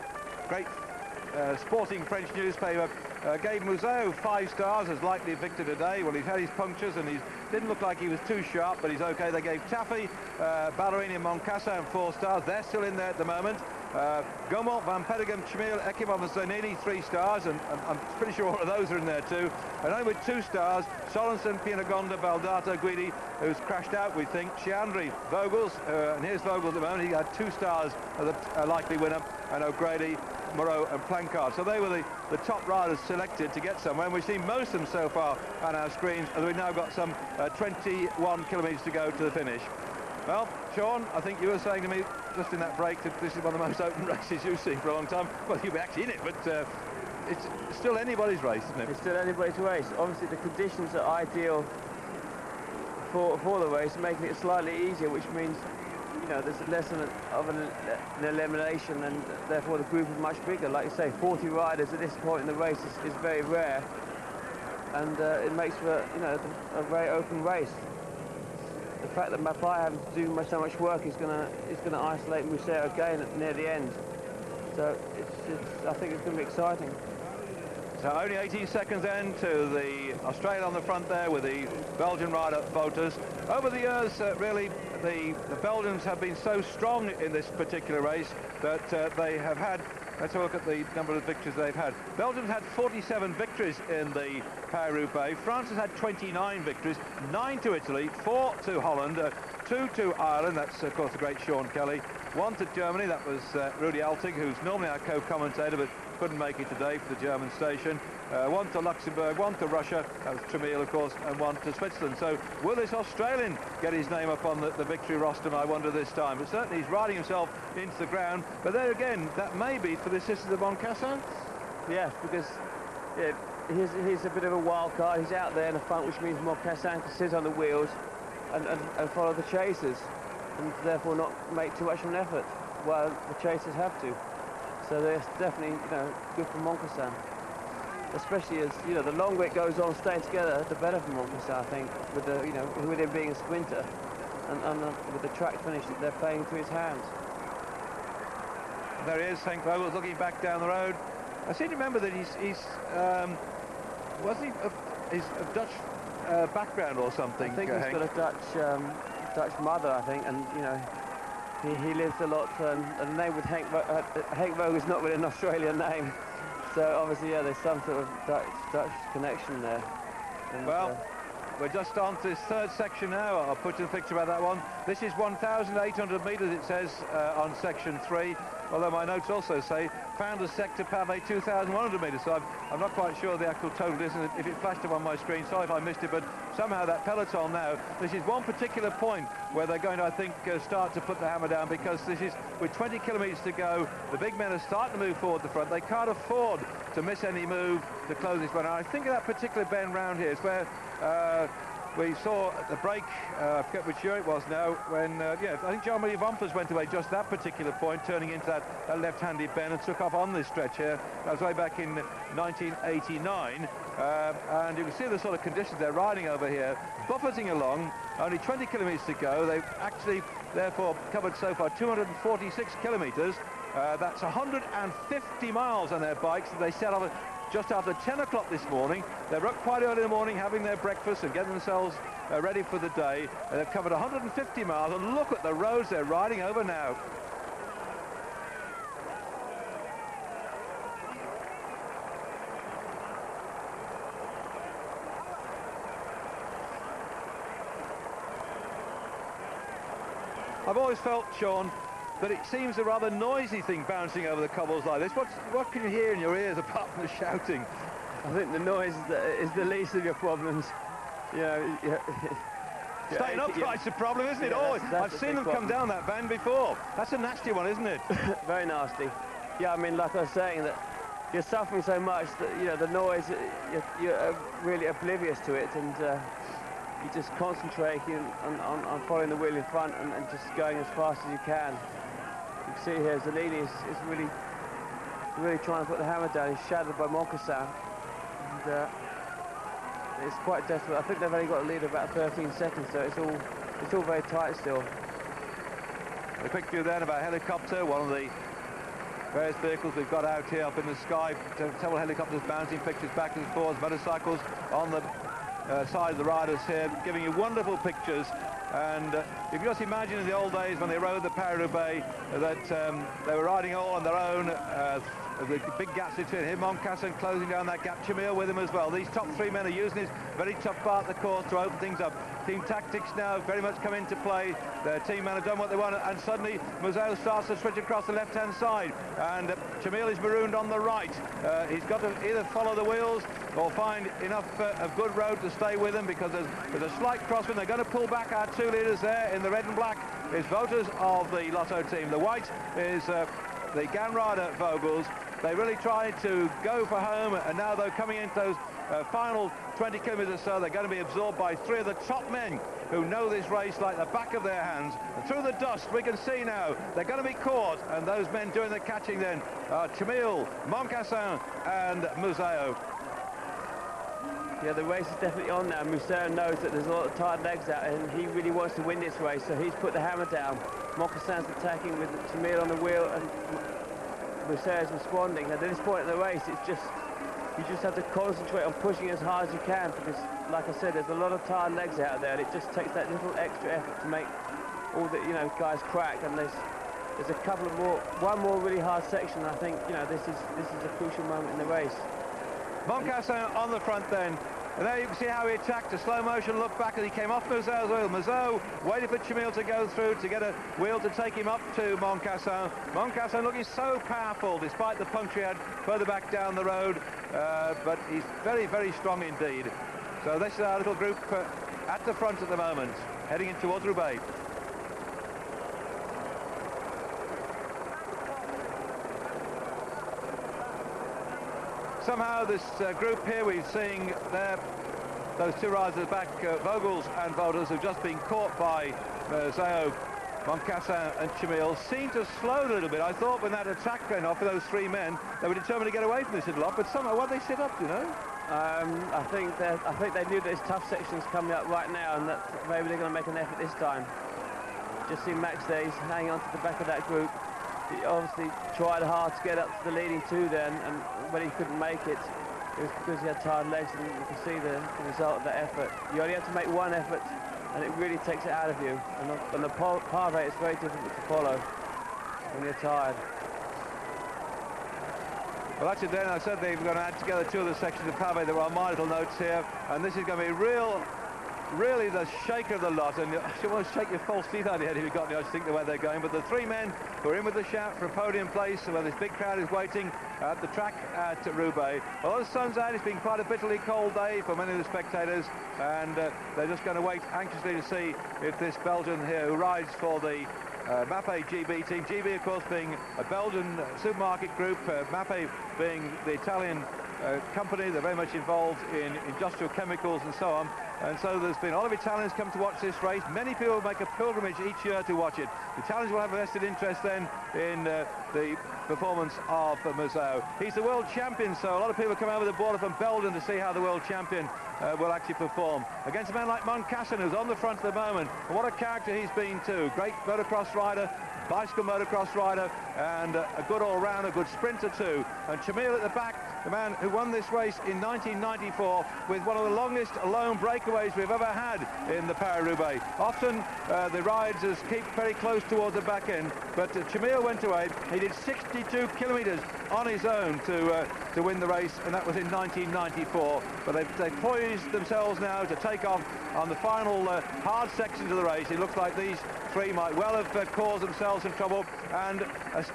great sporting French newspaper, gave Museeuw 5 stars as likely victor today. Well, he's had his punctures and he didn't look like he was too sharp, but he's okay. They gave Taffy, Ballerini and Moncassin 4 stars. They're still in there at the moment. Gaumont, Van Petegem, Tchmil, Ekimov and Zanini 3 stars, and I'm pretty sure all of those are in there too. And only with 2 stars, Sörensen, Pianagonda, Baldato, Guidi, who's crashed out, we think. Andrei, Vogels, and here's Vogels at the moment. He had 2 stars as a likely winner, and O'Grady, Moreau and Planckaert. So they were the top riders selected to get somewhere, and we've seen most of them so far on our screens, and we've now got some 21 kilometres to go to the finish. Well, Sean, I think you were saying to me just in that break that this is one of the most open races you've seen for a long time. Well, you've been actually in it, but it's still anybody's race, isn't it? It's still anybody's race. Obviously, the conditions are ideal for the race, making it slightly easier, which means, you know, there's less of an elimination, and therefore the group is much bigger. Like you say, 40 riders at this point in the race is very rare, and it makes for, you know, a very open race. The fact that Mapai having to do so much work is going to isolate Musseuw again near the end. So I think it's going to be exciting. So only 18 seconds then to the Australian on the front there with the Belgian rider Wauters. Over the years, really, the Belgians have been so strong in this particular race that they have had, let's have a look at the number of victories they've had. Belgium's had 47 victories in the Paris-Roubaix. France has had 29 victories, 9 to Italy, 4 to Holland, 2 to Ireland, that's of course the great Sean Kelly, 1 to Germany, that was Rudy Altig, who's normally our co-commentator but couldn't make it today for the German station, 1 to Luxembourg, 1 to Russia, that was Tchmil of course, and 1 to Switzerland. So will this Australian get his name up on the victory roster, I wonder, this time? But certainly he's riding himself into the ground, but there again, that may be for the assistance of Moncassin. Yes, because yeah, he's a bit of a wild card. He's out there in the front, which means Moncassin can sit on the wheels and follow the chasers, and therefore not make too much of an effort, while the chasers have to. So they're definitely, you know, good for Moncassin. Especially as, you know, the longer it goes on staying together, the better for Moncassin, I think, with the, you know, with him being a sprinter and with the track finish that they're playing through his hands. There he is, Henk Vogels looking back down the road. I seem to remember that he's of Dutch background or something. I think he's got a Dutch mother, I think, and you know, he lives a lot. And the name with Henk Vogels is not really an Australian name, so obviously, yeah, there's some sort of Dutch connection there. And, well, we're just on to this third section now. I'll put you the picture about that one. This is 1,800 metres, it says, on section 3. although my notes also say Founders Sector Pavé 2,100 metres, so I'm not quite sure the actual total distance. If it flashed up on my screen, sorry if I missed it, but somehow that peloton now, this is one particular point where they're going to, I think, start to put the hammer down, because this is, with 20 kilometres to go, the big men are starting to move forward the front. They can't afford to miss any move to close this run. And I think of that particular bend round here is where we saw the break, I forget which year it was now, when, yeah, I think Johan Musseuw went away just that particular point, turning into that left-handed bend and took off on this stretch here. That was way back in 1989. And you can see the sort of conditions they're riding over here, buffeting along, only 20 kilometres to go. They've actually, therefore, covered so far 246 kilometres. That's 150 miles on their bikes that they set off just after 10 o'clock this morning. They're up quite early in the morning having their breakfast and getting themselves ready for the day. They've covered 150 miles, and look at the roads they're riding over now. I've always felt, Sean, that it seems a rather noisy thing bouncing over the cobbles like this. What can you hear in your ears apart from the shouting? I think the noise is the least of your problems. You know, staying upright's the problem, isn't it? Yeah, I've seen them come down that bend before. That's a nasty one, isn't it? Very nasty. Yeah, I mean, like I was saying, that you're suffering so much that, you know, the noise, you're really oblivious to it, and you just concentrate on following the wheel in front and just going as fast as you can. You can see here Zellini is really trying to put the hammer down. He's shadowed by Moncassin, and it's quite desperate. I think they've only got a lead of about 13 seconds, so it's all very tight still. The picture then of a helicopter, one of the various vehicles we've got out here up in the sky, several helicopters bouncing pictures back and forth, motorcycles on the side of the riders here, giving you wonderful pictures. And you can just imagine in the old days when they rode the Paris-Roubaix that they were riding all on their own, with big gaps between him, Moncassin closing down that gap, Tchmil with him as well. These top three men are using this very tough part of the course to open things up. Team tactics now very much come into play. Their team men have done what they want, and suddenly Museeuw starts to switch across the left-hand side, and Tchmil is marooned on the right. He's got to either follow the wheels or find enough of good road to stay with them, because there's a slight crosswind. They're going to pull back. Our two leaders there in the red and black is Wauters of the Lotto team. The white is the GAN rider Vogels. They really tried to go for home, and now they're coming into those final 20 kilometres or so. They're going to be absorbed by three of the top men who know this race like the back of their hands. And through the dust, we can see now they're going to be caught, and those men doing the catching then are Tchmil, Moncassin and Museeuw. Yeah, the race is definitely on now. Museeuw knows that there's a lot of tired legs out, and he really wants to win this race, so he's put the hammer down. Moncassin's attacking with Tchmil on the wheel, and Museeuw is responding. And at this point in the race, it's just, you just have to concentrate on pushing as hard as you can, because, like I said, there's a lot of tired legs out there, and it just takes that little extra effort to make all the, you know, guys crack. And there's a couple of more, one more really hard section. I think, you know, this is a crucial moment in the race. Moncassin on the front then. And there you can see how he attacked, a slow motion look back as he came off Museeuw's wheel. Museeuw waited for Tchmil to go through to get a wheel to take him up to Moncassin. Moncassin looking so powerful despite the puncture he had further back down the road, but he's very, very strong indeed. So this is our little group at the front at the moment, heading in towards Roubaix. Somehow this group here, we're seeing there those two riders at the back, Vogels and Wauters, who've just been caught by Museeuw, Moncassin and Tchmil, seem to slow a little bit. I thought when that attack went off for those three men, they were determined to get away from this little lot, but somehow, why did they sit up, you know? I think they knew that this tough section's coming up right now, and that maybe they're going to make an effort this time. Just see Max there, he's hanging on to the back of that group. He obviously tried hard to get up to the leading two then, and when he couldn't make it, it was because he had tired legs, and you can see the result of that effort. You only have to make one effort, and it really takes it out of you. And on the pavé, it's very difficult to follow when you're tired. Well, that's it then. I said they were going to add together two of the sections of pavé that were on my little notes here, and this is going to be real really the shaker of the lot, and you want to shake your false teeth out of your head if you've got any, I think, the way they're going. But the three men who are in with the shout for a podium place, where this big crowd is waiting at the track at Roubaix. Well, the sun's out. It's been quite a bitterly cold day for many of the spectators, and they're just going to wait anxiously to see if this Belgian here, who rides for the Mapei GB team, GB of course being a Belgian supermarket group, Mapei being the Italian company. They're very much involved in industrial chemicals and so on, and so there's been a lot of Italians come to watch this race. Many people make a pilgrimage each year to watch it. The Italians will have a vested interest then in the performance of Musseuw. He's the world champion, so a lot of people come over the border from Belgium to see how the world champion will actually perform against a man like Moncassin, who's on the front at the moment. And what a character he's been too. Great motocross rider, bicycle motocross rider, and a good all-rounder, good sprinter too. And Tchmil at the back, the man who won this race in 1994 with one of the longest lone breakaways we've ever had in the Paris-Roubaix. Often the riders keep very close towards the back end, but Tchmil went away. He did 62 kilometers on his own to win the race, and that was in 1994. But they've poised themselves now to take off on the final hard sections of the race. It looks like these three might well have caused themselves some trouble, and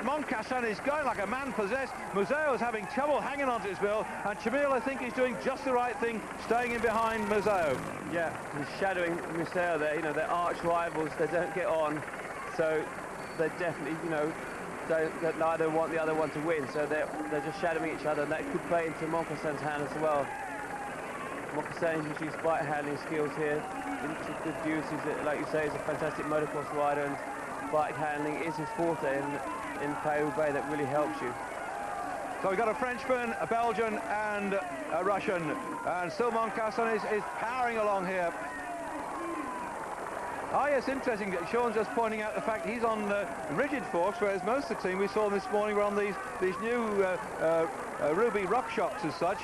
Moncassin is going like a man possessed. Musseuw is having trouble hanging onto his wheel, and Tchmil, I think, is doing just the right thing, staying in behind Musseuw. Yeah, he's shadowing Musseuw there. You know, they're arch rivals. They don't get on, so they definitely, you know, don't neither want the other one to win. So they're just shadowing each other, and that could play into Moncassin's hand as well. Moncassin usually his bike handling skills here into good use. He's, like you say, he's a fantastic motocross rider, and bike handling is his forte in Paris-Roubaix. That really helps you. So we've got a Frenchman, a Belgian, and a Russian, and still Moncassin is powering along here. Oh yes, interesting. Sean's just pointing out the fact he's on rigid forks, whereas most of the team we saw this morning were on these new ruby rock shocks as such.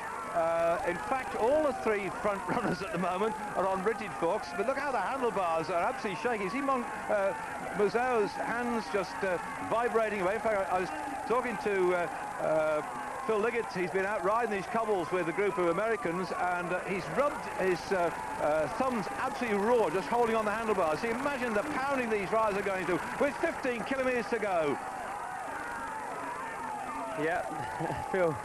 In fact, all the three front runners at the moment are on rigid forks, but look how the handlebars are absolutely shaking. See Musseuw's hands just vibrating away. In fact, I was talking to Phil Liggett. He's been out riding these cobbles with a group of Americans, and he's rubbed his thumbs absolutely raw just holding on the handlebars. So imagine the pounding these riders are going through with 15 kilometers to go. Yeah, Phil,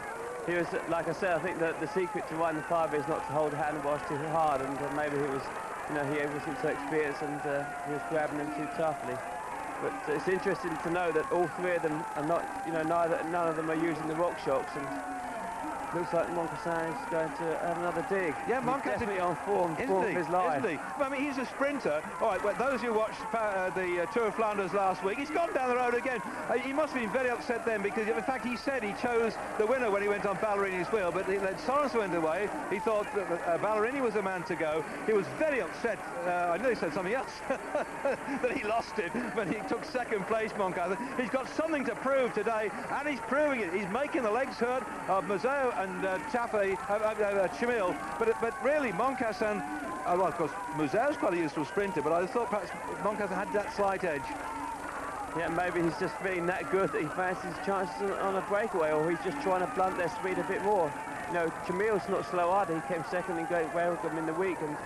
he was, like I said, I think that the secret to riding the Paris is not to hold the handlebars too hard, and maybe he was, you know, he wasn't so experienced, and he was grabbing them too toughly. But it's interesting to know that all three of them are not, you know, none of them are using the rock shocks, and looks like Moncassin is going to have another dig. Yeah, Moncassin definitely on form of his life. Isn't he? I mean, he's a sprinter. All right, well, those who watched the Tour of Flanders last week, he's gone down the road again. He must have been very upset then, because in fact he said he chose the winner when he went on Ballerini's wheel, but he let Sörensen went away. He thought that Ballerini was the man to go. He was very upset. I know he said something else, that he lost it, but he took second place, Moncassin. He's got something to prove today, and he's proving it. He's making the legs hurt of Musseuw and Tchmil, but really Moncassin, well, of course Musseuw's quite a useful sprinter, but I thought perhaps Moncassin had that slight edge. Yeah, maybe he's just feeling that good that he fancies his chances on a breakaway, or he's just trying to blunt their speed a bit more. You know, Tchmil's not slow either. He came second in Great Welcome in the week, and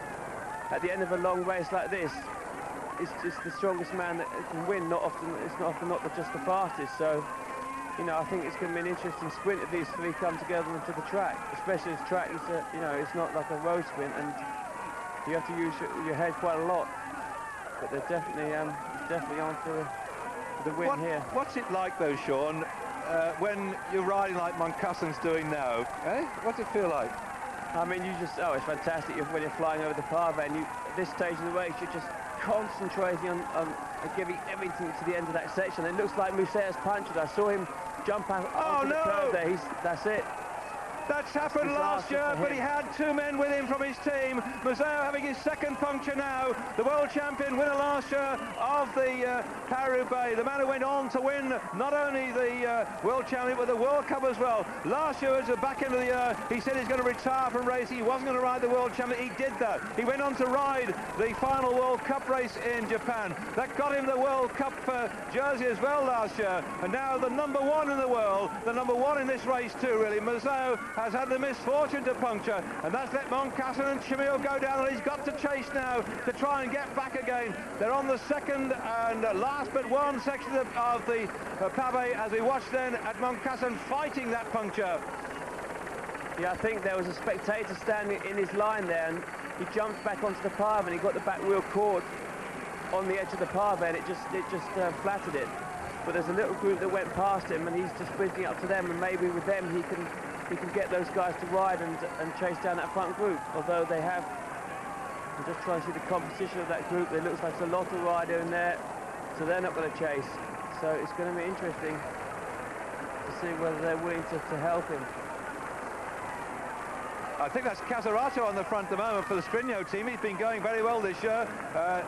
at the end of a long race like this, it's just the strongest man that can win. It's not often just the fastest. So, you know, I think it's going to be an interesting sprint if these three come together onto the track, especially as track is, you know, it's not like a road sprint, and you have to use your head quite a lot. But they're definitely on for the win here. What's it like though, Sean, when you're riding like Moncassin's doing now? What's it feel like? I mean, it's fantastic when you're flying over the Paris, and at this stage of the race, you're just concentrating on giving everything to the end of that section. It looks like Musseuw's punched it. I saw him jump out onto the curve there. That's it. That's happened last year, but he had two men with him from his team. Musseuw having his second puncture now. The world champion winner last year of the Paris-Roubaix. The man who went on to win not only the world champion, but the World Cup as well. Last year, at the back end of the year, he said he's going to retire from racing. He wasn't going to ride the world champion. He did that. He went on to ride the final World Cup race in Japan. That got him the World Cup jersey as well last year. And now the #1 in the world, the #1 in this race too, really. Musseuw has had the misfortune to puncture, and that's let Moncassin and Tchmil go down, and he's got to chase now to try and get back again. They're on the second and last but one section of the pavé, as we watch then at Moncassin fighting that puncture. Yeah, I think there was a spectator standing in his line there, and he jumped back onto the pavé and he got the back wheel caught on the edge of the pavé, and it just flattered it. But there's a little group that went past him, and he's just sprinting up to them, and maybe with them he can get those guys to ride and chase down that front group. Although they have, I'm just trying to see the composition of that group. It looks like there's a lot of rider in there, so they're not going to chase. So it's going to be interesting to see whether they're willing to help him. I think that's Casarotto on the front at the moment for the Stringo team. He's been going very well this year,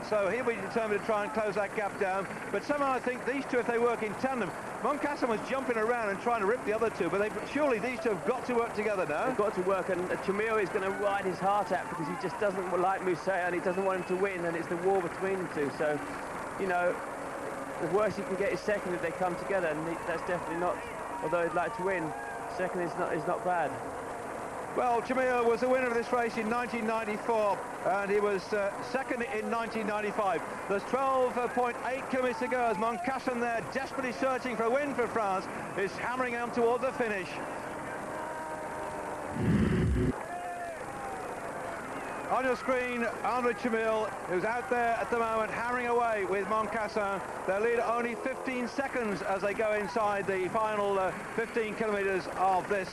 so he'll be determined to try and close that gap down. But somehow I think these two, if they work in tandem, Moncassin was jumping around and trying to rip the other two, but surely these two have got to work together now. They've got to work, and Tchmil is going to ride his heart out because he just doesn't like Musseuw, and he doesn't want him to win, and it's the war between the two. So, you know, the worst he can get is second if they come together, and that's definitely not, although he'd like to win, second is not bad. Well, Tchmil was the winner of this race in 1994, and he was second in 1995. There's 12.8 kilometres to go as Moncassin there, desperately searching for a win for France, is hammering on toward the finish. On your screen, Andrei Tchmil, who's out there at the moment hammering away with Moncassin. Their lead only 15 seconds as they go inside the final 15 kilometres of this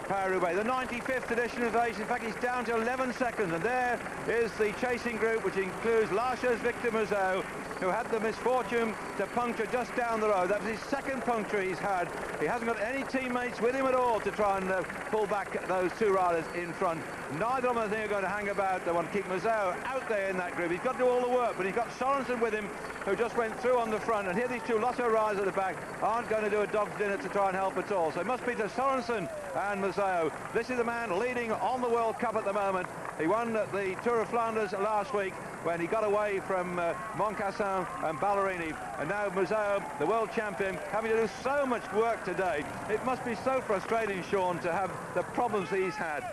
Paris-Roubaix. The 95th edition of the race, in fact, it's down to 11 seconds. And there is the chasing group, which includes Larcher's Victor Musseuw, who had the misfortune to puncture just down the road. That was his second puncture he's had. He hasn't got any teammates with him at all to try and pull back those two riders in front. Neither of them, I think, are going to hang about. They want to keep Musseuw out there in that group. He's got to do all the work, but he's got Sörensen with him, who just went through on the front. And here these two Lotto riders at the back aren't going to do a dog's dinner to try and help at all. So it must be to Sörensen and Musseuw. This is the man leading on the World Cup at the moment. He won the Tour of Flanders last week when he got away from Moncassin and Ballerini. And now Musseuw, the world champion, having to do so much work today. It must be so frustrating, Sean, to have the problems he's had.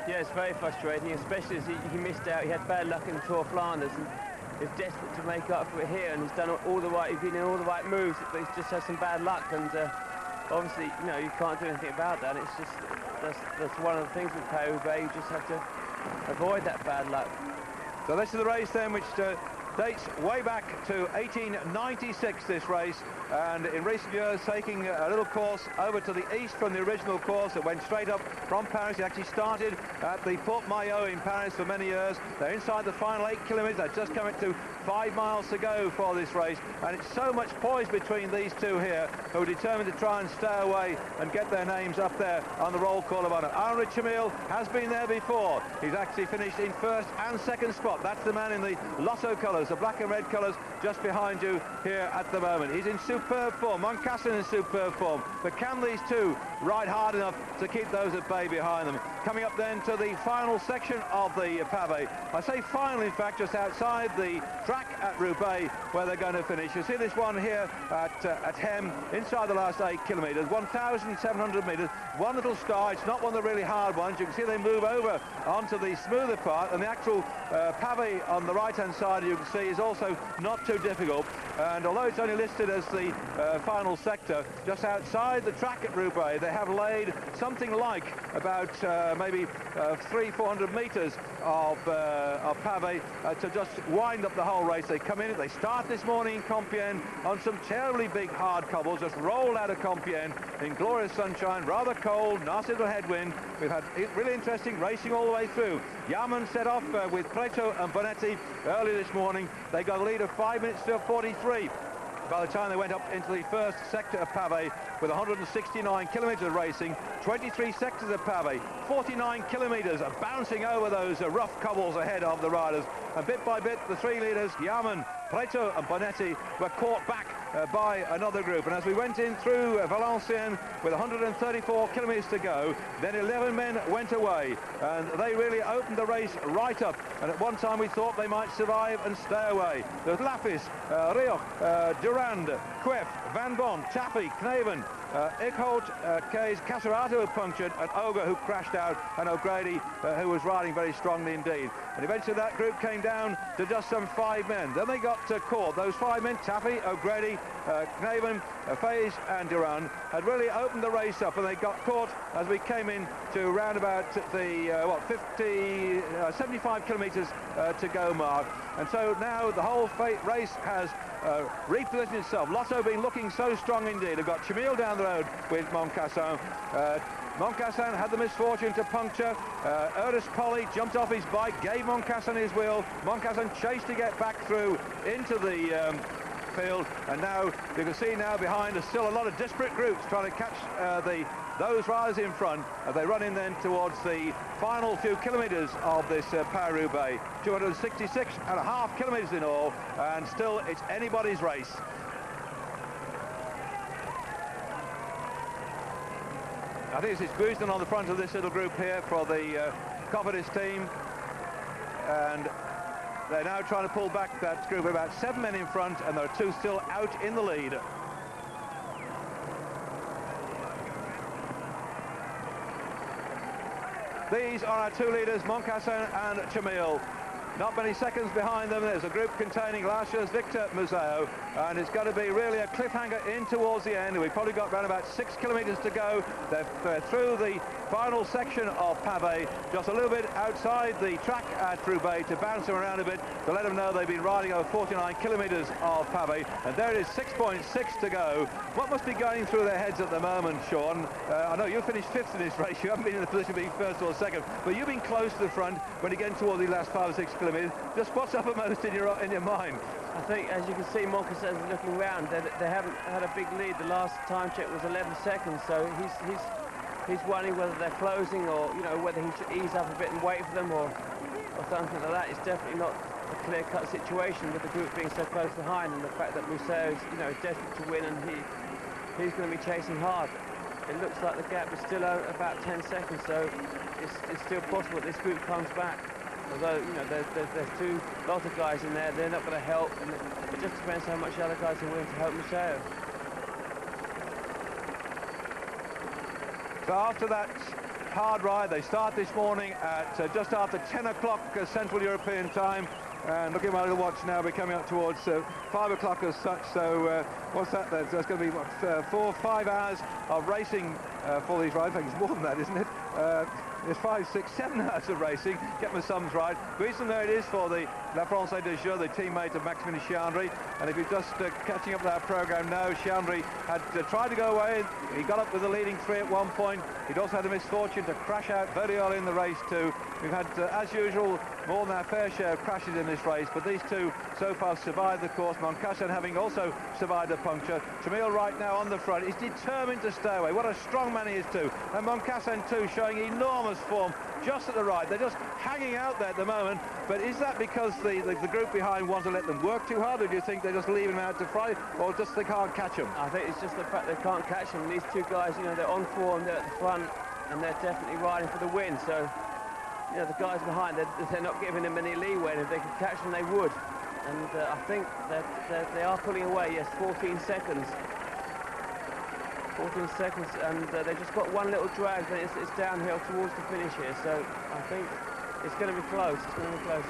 Yeah, it's very frustrating, especially as he missed out. He had bad luck in the Tour of Flanders, and he's desperate to make up for it here, and he's done all the right, he's been in all the right moves, but he's just had some bad luck, and obviously, you know, you can't do anything about that. It's just, that's one of the things with Paris-Roubaix, you just have to avoid that bad luck. So this is the race then, which dates way back to 1896, this race, and in recent years taking a little course over to the east from the original course that went straight up from Paris. It actually started at the Porte Maillot in Paris for many years. They're inside the final 8 kilometres. They're just coming to 5 miles to go for this race, and it's so much poise between these two here, who are determined to try and stay away and get their names up there on the roll call of honour. Andrei Tchmil has been there before. He's actually finished in first and second spot. That's the man in the Lotto colours, the black and red colours, just behind you here at the moment. He's in superb form. Moncassin in superb form. But can these two ride hard enough to keep those at bay behind them? Coming up then to the final section of the pavé. I say final, in fact, just outside the track at Roubaix, where they're going to finish. You see this one here at Hem, inside the last 8 kilometres, 1,700 metres. One little star. It's not one of the really hard ones. You can see they move over onto the smoother part, and the actual pavé on the right-hand side, you can see, is also not too difficult. And although it's only listed as the final sector, just outside the track at Roubaix, they have laid something like about maybe 300-400 metres of pavé to just wind up the whole race. They come in, they start this morning in Compiègne on some terribly big hard cobbles, just rolled out of Compiègne in glorious sunshine, rather cold, nasty little headwind. We've had really interesting racing all the way through. Yaman set off with Preto and Bonetti early this morning. They got a lead of 5 minutes to 43. By the time they went up into the first sector of pavé, with 169 kilometres of racing, 23 sectors of pavé, 49 kilometres of bouncing over those rough cobbles ahead of the riders. And bit by bit, the three leaders, Yaman, Preto and Bonetti, were caught back by another group. And as we went in through Valenciennes with 134 kilometres to go, then 11 men went away, and they really opened the race right up. And at one time we thought they might survive and stay away. There's Lapis, Rioch, Durand, Queff, Van Bon, Chappie, Knaven, Ikholt, K's Casarotto who punctured, and Ogre who crashed out, and O'Grady who was riding very strongly indeed. And eventually that group came down to just some 5 men. Then they got caught. Those 5 men, Taffy, O'Grady, Knaven, Faze and Duran, had really opened the race up, and they got caught as we came in to round about the 75 kilometres to go mark. And so now the whole race has repositioned itself. Lotto been looking so strong indeed. They've got Tchmil down the road with Moncassin. Moncassin had the misfortune to puncture. Ernest Polly jumped off his bike, gave Moncassin his wheel. Moncassin chased to get back through into the field, and now you can see now behind us still a lot of disparate groups trying to catch those riders in front as they run in then towards the final few kilometres of this Paris-Roubaix. 266.5 kilometres in all, and still it's anybody's race. I think it's Guesdon on the front of this little group here for the Cofidis team, and they're now trying to pull back that group. About 7 men in front, and there are 2 still out in the lead. These are our 2 leaders, Moncassin and Tchmil. Not many seconds behind them, there's a group containing last year's Victor Museeuw, and it's going to be really a cliffhanger in towards the end. We've probably got around about 6 kilometres to go. They're through the final section of Pavé, just a little bit outside the track at Roubaix to bounce them around a bit, to let them know they've been riding over 49 kilometres of Pavé, and there it is, 6.6 to go. What must be going through their heads at the moment, Sean? I know you finished 5th in this race, you haven't been in the position of being 1st or 2nd, but you've been close to the front when you get towards the last 5 or 6 kilometres. Just what's uppermost in your mind? I think, as you can see, Moncassin is looking round. They haven't had a big lead. The last time check was 11 seconds, so he's wondering whether they're closing, or whether he should ease up a bit and wait for them, or something like that. It's definitely not a clear-cut situation with the group being so close behind, and the fact that Musseuw is desperate to win, and he's going to be chasing hard. It looks like the gap is still about 10 seconds, so it's still possible that this group comes back. Although, there's lots of guys in there, they're not going to help, and it just depends how much the other guys are willing to help Musseuw. So after that hard ride, they start this morning at just after 10 o'clock Central European time, and looking at my little watch now, we're coming up towards 5 o'clock as such, so what's that then? So it's going to be, 4 or 5 hours of racing for these rides. I think it's more than that, isn't it? It's 5, 6, 7 hours of racing. Get my sums right. Guesdon, there it is for the La France de Jeux, the teammate of Maximilien Chiandry. And if you're just catching up with our programme now, Chiandry had tried to go away. He got up with the leading 3 at one point. He'd also had the misfortune to crash out very early in the race too. We've had, as usual, more than our fair share of crashes in this race, but these 2 so far survived the course. Moncassin having also survived a puncture. Tchmil right now on the front is determined to stay away. What a strong man he is too. And Moncassin too, showing enormous form just at the right. They're just hanging out there at the moment, but is that because the group behind wants to let them work too hard, or do you think they're just leaving them out to fry, or just they can't catch them? I think it's just the fact they can't catch them. These 2 guys, they're on form, they're at the front, and they're definitely riding for the win, so the guys behind, they're not giving them any leeway, and if they could catch them they would, and I think that they are pulling away. Yes, 14 seconds, and they just got one little drag, but it's downhill towards the finish here, so I think it's going to be close.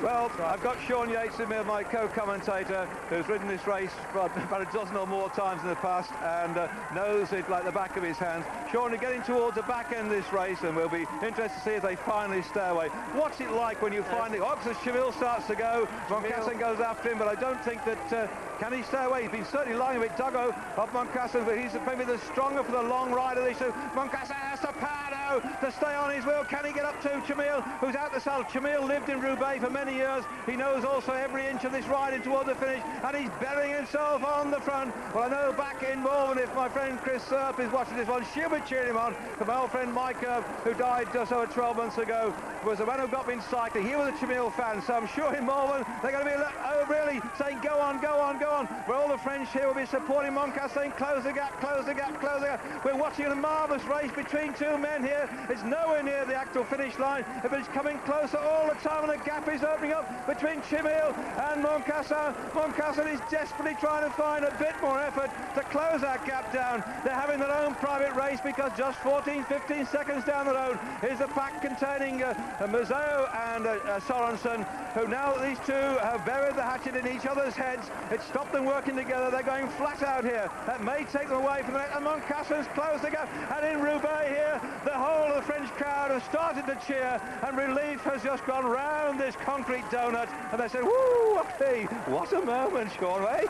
Well, I've got Sean Yates with me, my co-commentator, who's ridden this race about a dozen or more times in the past, and knows it like the back of his hands. Sean, you're getting towards the back end of this race, and we'll be interested to see if they finally stay away. What's it like when you finally... Tchmil starts to go, Moncassin goes after him, but I don't think that... can he stay away? He's been certainly lying a bit dug of Moncassin, but he's maybe the stronger for the long ride of these 2. Moncassin has to power now to stay on his wheel. Can he get up to Tchmil, who's out the saddle? Tchmil lived in Roubaix for many years. He knows also every inch of this ride in towards the finish, and he's burying himself on the front. Well, I know back in Morven, if my friend Chris Serp is watching this one, she'll be cheering him on. My old friend Mike, who died just over 12 months ago, was the one who got me in cycling. He was a Tchmil fan, so I'm sure in Morven they're going to be really saying, go on, go on, go on. Where all the French here will be supporting Moncassin, saying, close the gap, close the gap, close the gap. We're watching a marvellous race between 2 men here. here. It's nowhere near the actual finish line, but it's coming closer all the time, and the gap is opening up between Tchmil and Moncassin. Moncassin is desperately trying to find a bit more effort to close that gap down. They're having their own private race because just 14-15 seconds down the road is a pack containing Musseuw and Sörensen, who now that these two have buried the hatchet in each other's heads, it's stopped them working together. They're going flat out here. That may take them away from the net, and Moncassin's closed the gap. And in Roubaix here, the whole of the French crowd have started to cheer, and relief has just gone round this concrete donut, and they said, woo, okay, what a moment, Sean, eh?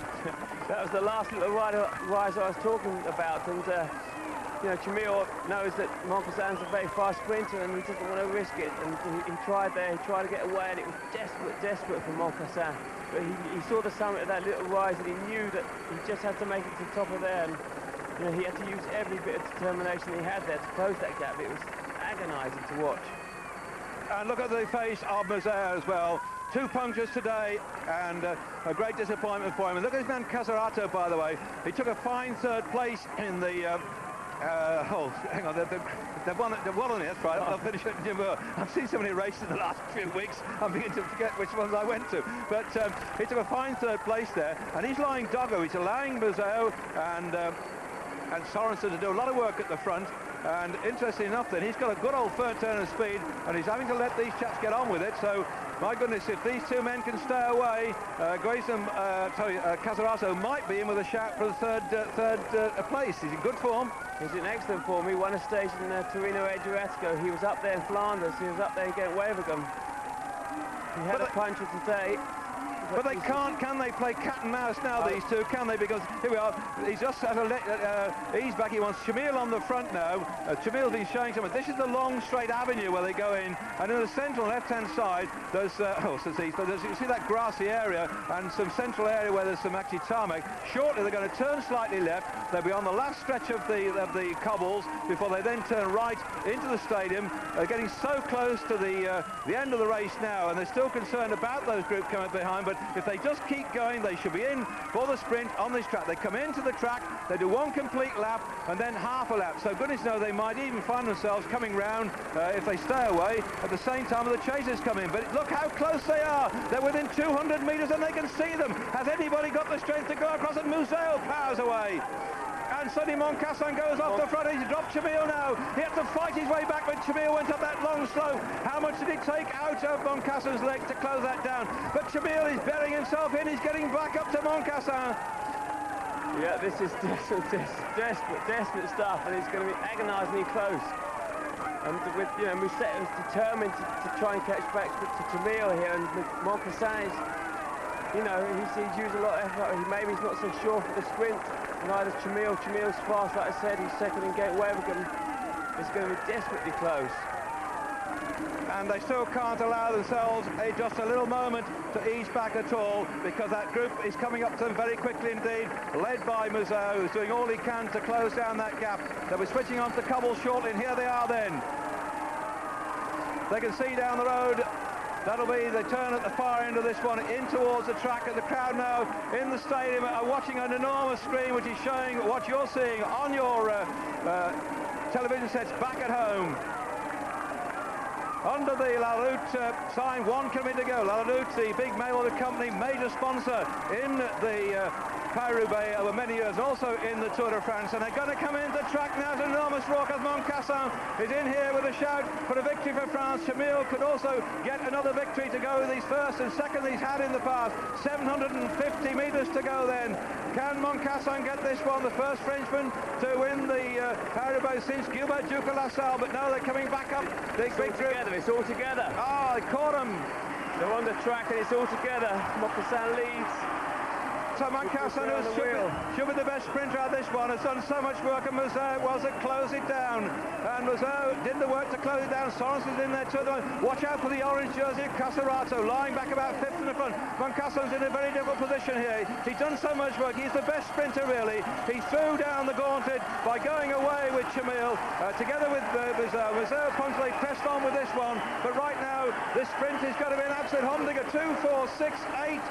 That was the last little rise I was talking about, and you know, Tchmil knows that Moncassin's a very fast sprinter, and he doesn't want to risk it, and he tried there, he tried to get away, and it was desperate for Moncassin. But he saw the summit of that little rise, and he knew that he just had to make it to the top of there, and you know, he had to use every bit of determination he had there to close that gap. It was agonising to watch. And look at the face of Musseuw as well. 2 punctures today, and a great disappointment for him. And look at his man Casarotto, by the way. He took a fine 3rd place in the oh, hang on, they've won it, that's right. I'll finish it in I've seen so many races in the last few weeks, I'm beginning to forget which ones I went to. But he took a fine 3rd place there, and he's lying doggo. He's allowing Musseuw and Sörensen to do a lot of work at the front. And interesting enough then, he's got a good old third turn of speed, and he's having to let these chaps get on with it. So, my goodness, if these 2 men can stay away, Casarotto might be in with a shout for the third place. He's in good form. He's in excellent form. He won a stage in Torino Adriatico. He was up there in Flanders. He was up there against Wavergem. He had a puncher today. But they can't, can they, play cat and mouse now, these two, can they? Because here we are, he's just had a ease back. He wants Tchmil on the front now. Tchmil's been showing something. This is the long straight avenue where they go in, and in the central left-hand side, there's, you see that grassy area and some central area where there's some actually tarmac. Shortly, they're going to turn slightly left. They'll be on the last stretch of the cobbles before they then turn right into the stadium. They're getting so close to the end of the race now, and they're still concerned about those groups coming behind, but if they just keep going, they should be in for the sprint on this track. They come into the track, they do 1 complete lap, and then half a lap. So goodness knows they might even find themselves coming round if they stay away at the same time the chasers come in. But look how close they are. They're within 200 metres and they can see them. Has anybody got the strength to go across it? Musseuw powers away. And suddenly Moncassin goes off the front. He's dropped Tchmil now. He had to fight his way back, but Tchmil went up that long slope. How much did it take out of Moncassin's leg to close that down? But Tchmil is burying himself in. He's getting back up to Moncassin. Yeah, this is desperate stuff, and it's going to be agonisingly close. And with, you know, Musseuw is determined to try and catch back to Tchmil here, and Moncassin is, you know, he's used a lot of effort. Maybe he's not so sure for the sprint. Neither Tchmil. Tchmil's fast, like I said. He's second in gate Wavergem. It's going to be desperately close. And they still can't allow themselves just a little moment to ease back at all, because that group is coming up to them very quickly indeed, led by Musseuw, who's doing all he can to close down that gap. They'll be switching on to cobbles shortly, and here they are then. They can see down the road. That'll be the turn at the far end of this one, in towards the track, and the crowd now in the stadium are watching an enormous screen which is showing what you're seeing on your television sets back at home. Under the La Route sign, 1 kilometre to go. La Route, the big mail order company, major sponsor in the Paris-Roubaix over many years, also in the Tour de France, and they're going to come into the track now. It's an enormous roar as Moncassin is in here with a shout for a victory for France. Tchmil could also get another victory to go with his first and second he's had in the past. 750 metres to go then. Can Moncassin get this one, the first Frenchman to win the Paris-Roubaix since Gilbert Duke of La Salle? But now they're coming back up. It's all together. Oh, they caught him. They're on the track and it's all together. Moncassin leads. So Moncassin, who should be the best sprinter out of this one, has done so much work, and Musseuw was to close it down. And Musseuw did the work to close it down. Sörensen's in there too. Watch out for the orange jersey of Casarotto, lying back about 5th in the front. Moncassin's in a very difficult position here. He's done so much work. He's the best sprinter, really. He threw down the gauntlet by going away with Tchmil, together with Musseuw. Musseuw punctually pressed on with this one, but right now, this sprint is going to be an absolute humdinger. 2, 4, 6, 8,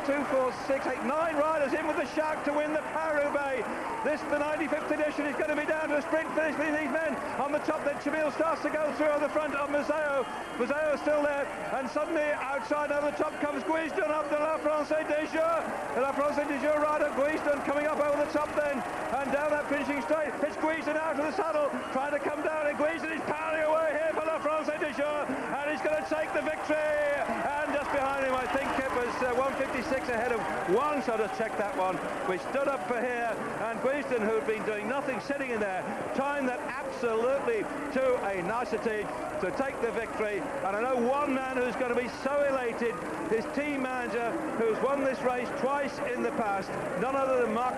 2, 4, 6, 8, 9 9 riders in with the shout to win the Paris-Roubaix. This, the 95th edition, is going to be down to a sprint finish between these men. On the top, then Tchmil starts to go through on the front of Museeuw. Museeuw is still there, and suddenly outside over the top comes Guesdon up the La Française des Jeux. The La Française des Jeux rider Guesdon coming up over the top then, and down that finishing straight. It's Guesdon out of the saddle, trying to come down, and Guesdon is powering away here for La Française des Jeux, and he's going to take the victory. And just behind him, I think it was 1:56 ahead of one, so just check that one, which stood up for here, and Guesdon, who'd been doing nothing, sitting in there, timed that absolutely to a nicety to take the victory. And I know one man who's going to be so elated, his team manager, who's won this race twice in the past, none other than Marc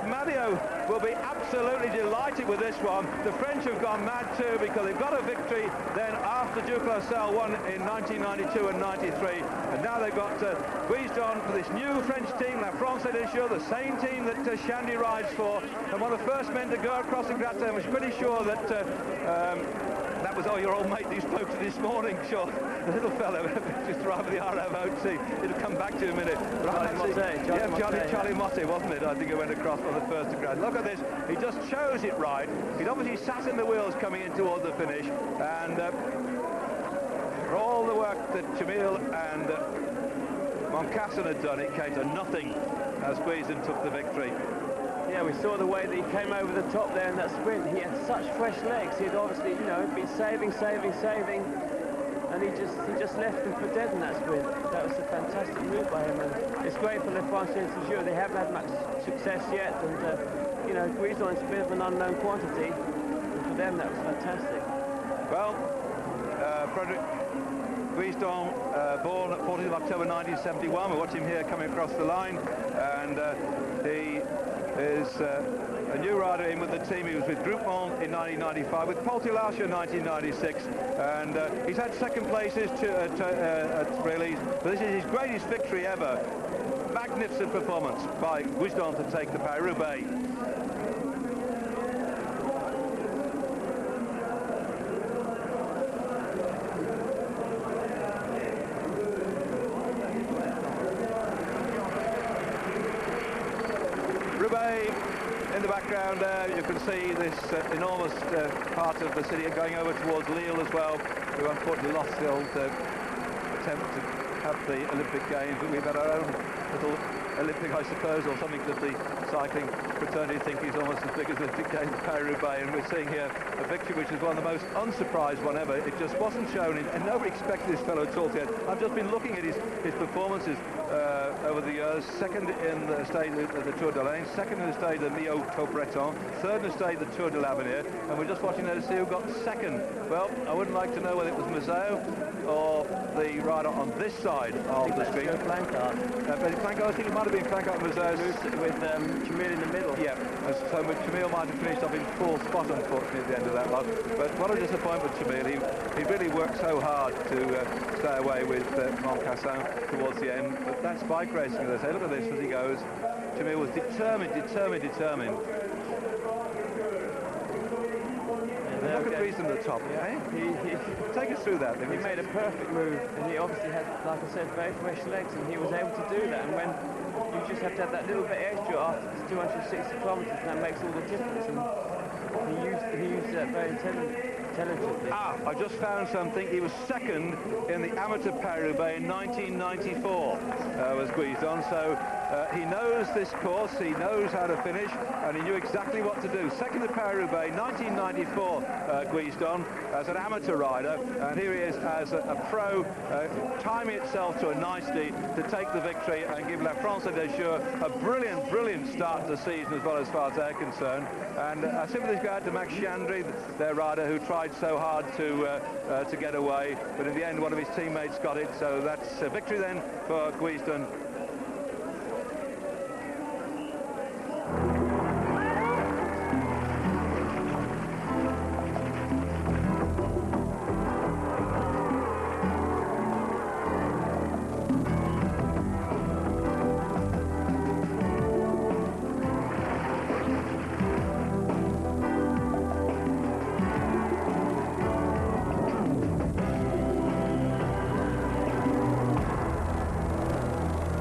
will be absolutely delighted with this one. The French have gone mad too, because they've got a victory then after Duclassel won in 1992 and 93, and now they've got Guesdon for this new French team, La Française des Jeux, the same team that Shandy rides for, and one of the first men to go across the Gratin. Was pretty sure that that was your old mate you spoke to this morning, sure. The little fellow just arrived at the RFOT. It'll come back to you in a minute. Charlie Motte, wasn't it? I think it went across on the first to Gratin. Look at this. He just chose it right. He'd obviously sat in the wheels coming in towards the finish, and for all the work that Tchmil and Moncassin had done, it came to nothing as Guesdon took the victory. Yeah, we saw the way that he came over the top there in that sprint. He had such fresh legs. He'd obviously, you know, been saving, and he just left them for dead in that sprint. That was a fantastic move by him, and it's great for La Française des Jeux. They haven't had much success yet, and you know, Guesdon's a bit of an unknown quantity, and for them that was fantastic. Well, Frédéric Guesdon, born at 14th of October 1971. We watch him here coming across the line, and he is a new rider in with the team. He was with Groupement in 1995, with Poltilascia in 1996, and he's had second places at Release, but this is his greatest victory ever. Magnificent performance by Guesdon to take the Paris-Roubaix. In the background there, you can see this enormous part of the city going over towards Lille as well, who unfortunately lost the old attempt to have the Olympic Games, but we've had our own little Olympic, I suppose, or something that the cycling fraternity think is almost as big as the Olympic Games of Paris-Roubaix, and we're seeing here a victory which is one of the most unsurprised one ever. It just wasn't shown, and nobody expected this fellow at all yet. I've just been looking at his performances over the years. Second in the stage of the Tour de l'Ain, second in the stage of the Millau-Breton, third in the stage of the Tour de l'Avenir, and we're just watching there to see who got second. Well, I wouldn't like to know whether it was Museeuw or the rider on this side of the screen. Planckaert. Planckaert, I think it might have been Planckaert Museeuw with Tchmil in the middle. Yeah, so Tchmil might have finished off in fourth spot, unfortunately, at the end of that lot. But what a disappointment, Tchmil. He really worked so hard to stay away with Moncassin towards the end. But that's bike racing, as I say. Look at this as he goes. Tchmil was determined. Look at Guesdon at the top. Yeah. Take us through that. He made a perfect move, and he obviously had, like I said, very fresh legs, and he was able to do that. And when you just have to have that little bit extra after this 260 kilometers, and that makes all the difference. And he used that very intelligently. I just found something. He was second in the amateur Paris-Roubaix in 1994, was Guesdon. So he knows this course, he knows how to finish, and he knew exactly what to do. Second at Paris-Roubaix, 1994, Guesdon, as an amateur rider, and here he is as a pro, timing itself to a nicety to take the victory and give La Française des Jeux a brilliant start to the season as well as far as they're concerned. And I simply go out to Max Chandry, their rider, who tried so hard to get away, but in the end one of his teammates got it, so that's a victory then for Guesdon.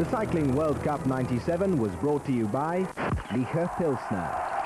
The Cycling World Cup 97 was brought to you by Licher Pilsner.